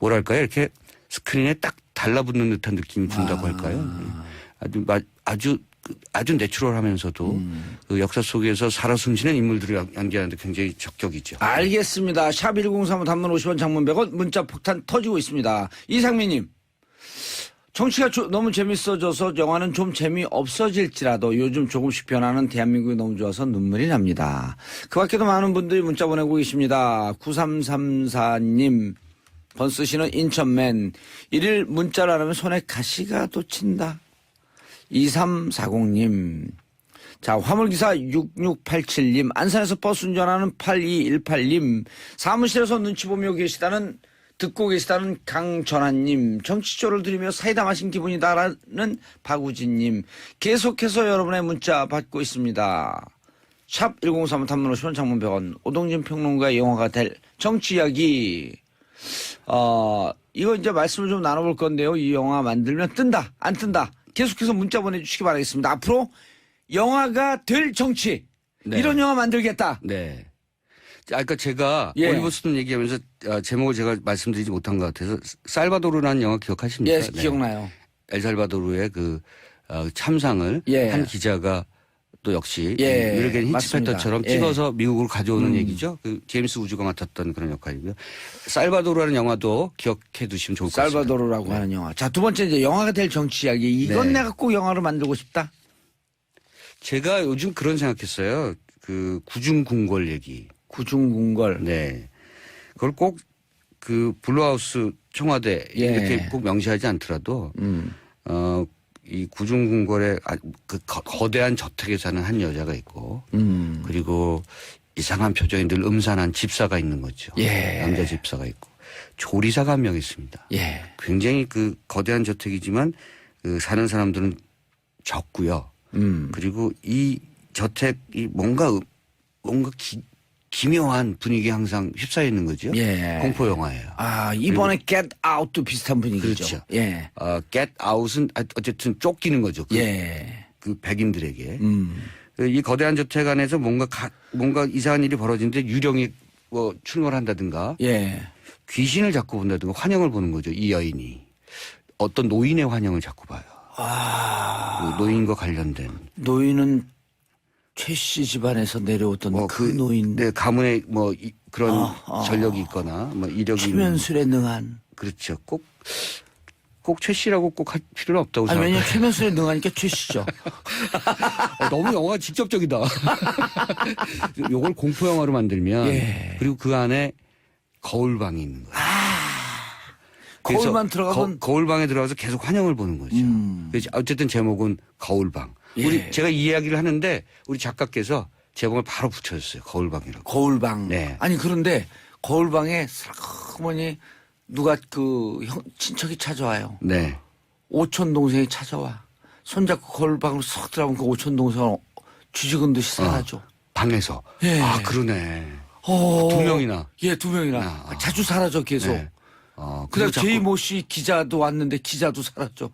뭐랄까요, 이렇게 스크린에 딱 달라붙는 듯한 느낌이 든다고 할까요? 아주 내추럴하면서도 그 역사 속에서 살아 숨쉬는 인물들을 연기하는데 굉장히 적격이죠. 알겠습니다. 샵 1035 단문 50원 장문 100원 문자 폭탄 터지고 있습니다. 이상민님. 정치가 너무 재밌어져서 영화는 좀 재미없어질지라도 요즘 조금씩 변하는 대한민국이 너무 좋아서 눈물이 납니다. 그 밖에도 많은 분들이 문자 보내고 계십니다. 9334님. 번스 씨는 인천맨. 1일 문자를 안 하면 손에 가시가 돋친다. 2340님. 자, 화물기사 6687님. 안산에서 버스 운전하는 8218님. 사무실에서 눈치 보며 듣고 계시다는 강전환님, 정치조를 들으며 사이다 마신 기분이다라는 박우진님, 계속해서 여러분의 문자 받고 있습니다. 샵 1035 단문 50원 장문 100원, 오동진 평론가의 영화가 될 정치 이야기. 이거 이제 말씀을 좀 나눠볼 건데요. 이 영화 만들면 뜬다, 안 뜬다. 계속해서 문자 보내주시기 바라겠습니다. 앞으로 영화가 될 정치. 네. 이런 영화 만들겠다. 네. 아까 제가 예. 올리버 스톤 얘기하면서 제목을 제가 말씀드리지 못한 것 같아서 살바도르라는 영화 기억하십니까? 예, 기억나요. 엘살바도르의 그 참상을 예. 한 기자가 또 역시 예, 유르겐 맞습니다. 힌츠페터처럼 예. 찍어서 미국으로 가져오는 얘기죠. 그 제임스 우즈가 맡았던 그런 역할이고요. 살바도르라는 영화도 기억해 두시면 좋을 것 같습니다. 살바도르라고 하는 영화. 자, 두 번째 이제 영화가 될 정치 이야기. 이건 네. 내가 꼭 영화로 만들고 싶다. 제가 요즘 그런 생각했어요. 그 구중궁궐 얘기. 구중궁궐. 네. 그걸 꼭 그 블루하우스 청와대 예. 이렇게 꼭 명시하지 않더라도 이 구중궁궐에 그 거대한 저택에 사는 한 여자가 있고 그리고 이상한 표정이 늘 음산한 집사가 있는 거죠. 예. 남자 집사가 있고 조리사가 한 명 있습니다. 예. 굉장히 그 거대한 저택이지만 그 사는 사람들은 적고요. 그리고 이 저택이 뭔가 기묘한 분위기에 항상 휩싸여 있는 거죠. 예. 공포 영화예요. 아, 이번에 Get Out도 비슷한 분위기죠. 그렇죠. 예. Get Out은 어쨌든 쫓기는 거죠. 예. 그 백인들에게. 이 거대한 저택 안에서 뭔가 이상한 일이 벌어지는데 유령이 뭐 출몰한다든가 예. 귀신을 자꾸 본다든가 환영을 보는 거죠. 이 여인이. 어떤 노인의 환영을 자꾸 봐요. 그 노인과 관련된. 노인은 최 씨 집안에서 내려오던 그 노인. 네, 가문에 그런 전력이 있거나 이력이 있는. 최면술에 능한. 그렇죠. 꼭 최 씨라고 꼭 할 필요는 없다고 아니, 생각해요. 왜냐면 최면술에 능하니까 최 씨죠. 너무 영화가 직접적이다. 요걸 공포 영화로 만들면 예. 그리고 그 안에 거울방이 있는 거예요. 그래서 거울만 들어가면. 거울방에 들어가서 계속 환영을 보는 거죠. 그래서 어쨌든 제목은 거울방. 예. 제가 이 이야기를 하는데 우리 작가께서 제목을 바로 붙여줬어요. 거울방이라고. 거울방. 네. 아니, 그런데 거울방에 슬그머니 누가 친척이 찾아와요. 네. 오촌 동생이 찾아와. 손잡고 거울방으로 쏙 들어가면 그 오촌 동생은 쥐죽은 듯이 사라져. 방에서. 예. 아, 그러네. 어. 두 명이나. 예, 두 명이나. 아. 자주 사라져 계속. 네. 그리고 그다음 자꾸- 제이모 씨 기자도 왔는데 기자도 사라져.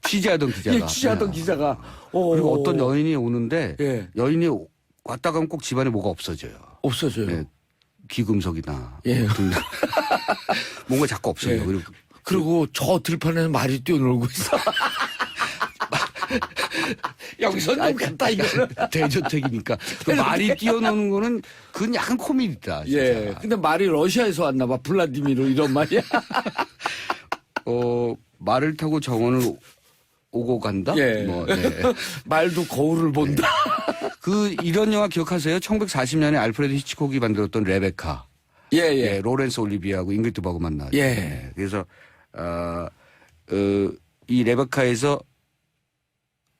취재하던 기자가. 예, 취재하던 기자가. 그리고 어떤 여인이 오는데 예. 여인이 왔다 가면 꼭 집안에 뭐가 없어져요. 없어져요. 예, 귀금속이나 예. 등등. 뭔가 자꾸 없어요. 예. 그리고 그리고 저 들판에는 말이 뛰어놀고 있어. 여기서 좀 갔다 이거는. 대저택이니까 그 말이 뛰어노는 거는 그건 약간 코미디다. 진짜. 예. 근데 말이 러시아에서 왔나 봐. 블라디미르 이런 말이야. 말을 타고 정원을 오고 간다. 예. 뭐, 네. 말도 거울을 본다. 이런 영화 기억하세요? 1940년에 알프레드 히치콕이 만들었던 레베카. 예, 예, 예. 로렌스 올리비아하고 잉그리드 버그만 나왔죠. 예. 네. 그래서 이 레베카에서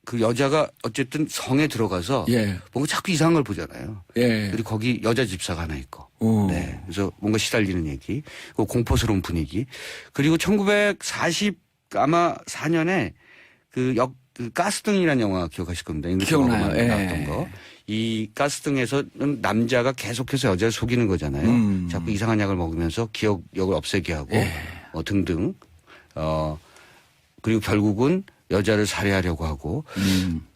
그 여자가 어쨌든 성에 들어가서 예. 뭔가 자꾸 이상한 걸 보잖아요. 예. 그리고 거기 여자 집사가 하나 있고. 어. 네. 그래서 뭔가 시달리는 얘기, 그 공포스러운 분위기. 그리고 1940 아마 4년에 그 가스등이라는 영화 기억하실 겁니다. 잉그리드 기억나요. 버그만 예. 나왔던 거. 이 가스등에서는 남자가 계속해서 여자를 속이는 거잖아요. 자꾸 이상한 약을 먹으면서 기억력을 없애게 하고 등등. 그리고 결국은 여자를 살해하려고 하고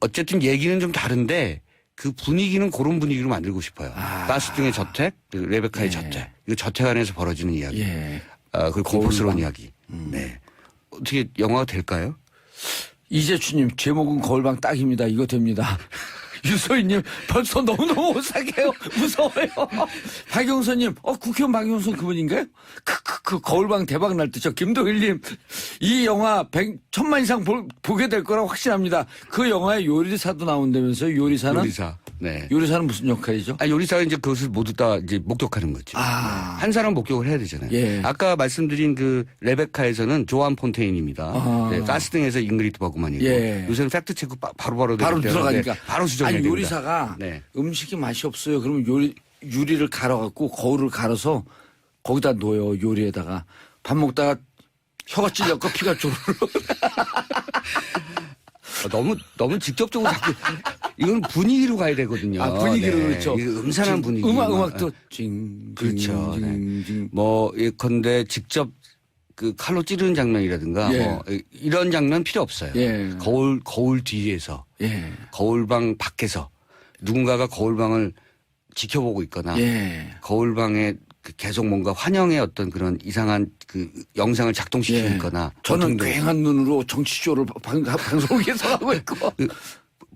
어쨌든 얘기는 좀 다른데 그 분위기는 그런 분위기로 만들고 싶어요. 가스등의 저택, 그리고 레베카의 저택. 이거 저택 안에서 벌어지는 이야기. 예. 그리고 공포스러운 이야기. 네. 어떻게 영화가 될까요? 이재춘님 제목은 거울방 딱입니다. 이거 됩니다. 유소희님 벌써 너무너무 오싹해요. 무서워요. 박영선님 국회의원 박영선 그분인가요? 그 거울방 대박 날 듯죠. 김도일님 이 영화 1,000만 이상 보게 될 거라고 확신합니다. 그 영화에 요리사도 나온다면서요. 요리사는? 요리사. 네. 요리사는 무슨 역할이죠? 요리사가 이제 그것을 모두 다 이제 목격하는 거죠. 한 사람 목격을 해야 되잖아요. 예. 아까 말씀드린 그 레베카에서는 조안 폰테인입니다. 네, 가스등에서 잉그리드 버그만이고 예. 요새는 팩트 체크 바로 바로 되기 때문에 들어가니까. 바로 수정해야 아니 됩니다. 요리사가 네. 음식이 맛이 없어요. 그러면 유리를 갈아갖고 거울을 갈아서 거기다 놓아요. 요리에다가 밥 먹다가 혀가 찔려서 피가 조르르. 너무 직접적으로 자꾸 이건 분위기로 가야 되거든요. 분위기로 네. 그렇죠. 이거 음산한 분위기. 음악도 징. 그렇죠. 징. 뭐 예컨대 직접 그 칼로 찌르는 장면이라든가 예. 뭐 이런 장면 필요 없어요. 예. 거울 뒤에서 예. 거울방 밖에서 누군가가 거울방을 지켜보고 있거나 예. 거울방에 계속 뭔가 환영의 어떤 그런 이상한 그 영상을 작동시키고 예. 있거나 저는 등등. 괭한 눈으로 정치쇼를 방송에서 하고 있고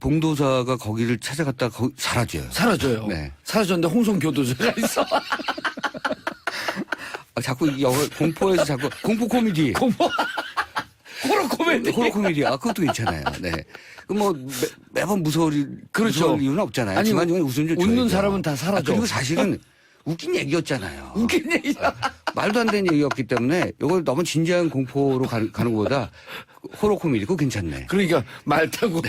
봉도사가 거기를 찾아갔다 사라져요. 사라져요. 네. 사라졌는데 홍성 교도소가 있어. 자꾸 영화 공포에서 자꾸 공포 코미디. 공포. 호러 코미디. 호러 코미디. 그것도 괜찮아요. 네. 뭐 매번 무서울 그렇죠. 이유는 없잖아요. 아니, 중간중간에 웃음 좀 웃는 줘야죠. 사람은 다 사라져. 그리고 사실은 웃긴 얘기였잖아요. 웃긴 얘기야. 말도 안 되는 얘기였기 때문에 이걸 너무 진지한 공포로 가는 것보다 호러 코미디 그거 괜찮네. 그러니까 말 타고.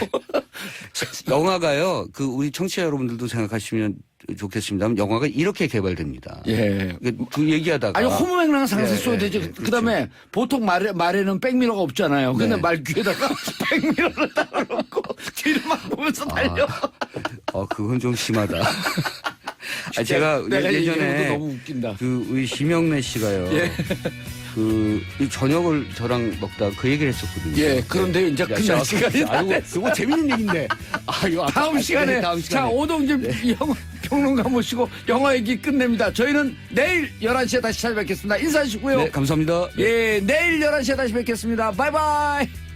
영화가요. 우리 청취자 여러분들도 생각하시면 좋겠습니다만 영화가 이렇게 개발됩니다. 예. 그 얘기하다가 아니 호무맹랑 상세 예, 써야 예, 되지. 예, 그다음에 보통 말에는 백미러가 없잖아요. 근데 네. 말 귀에다가 백미러를 따라놓고 뒤를 막 보면서 달려. 그건 좀 심하다. 제가 내가 예전에 얘기해도 너무 웃긴다. 우리 심영래 씨가요. 예. 이 저녁을 저랑 먹다 그 얘기를 했었거든요. 예. 그런데 이제 끝날 시간이 다 아이고, 됐어. 그거 재밌는 얘기인데. 이거 다음 시간에 다음 자 시간에. 오동진 영화 평론가 모시고 영화 얘기 끝냅니다. 저희는 내일 11시에 다시 찾아뵙겠습니다. 인사하시고요. 네, 감사합니다. 예, 내일 11시에 다시 뵙겠습니다. 바이바이.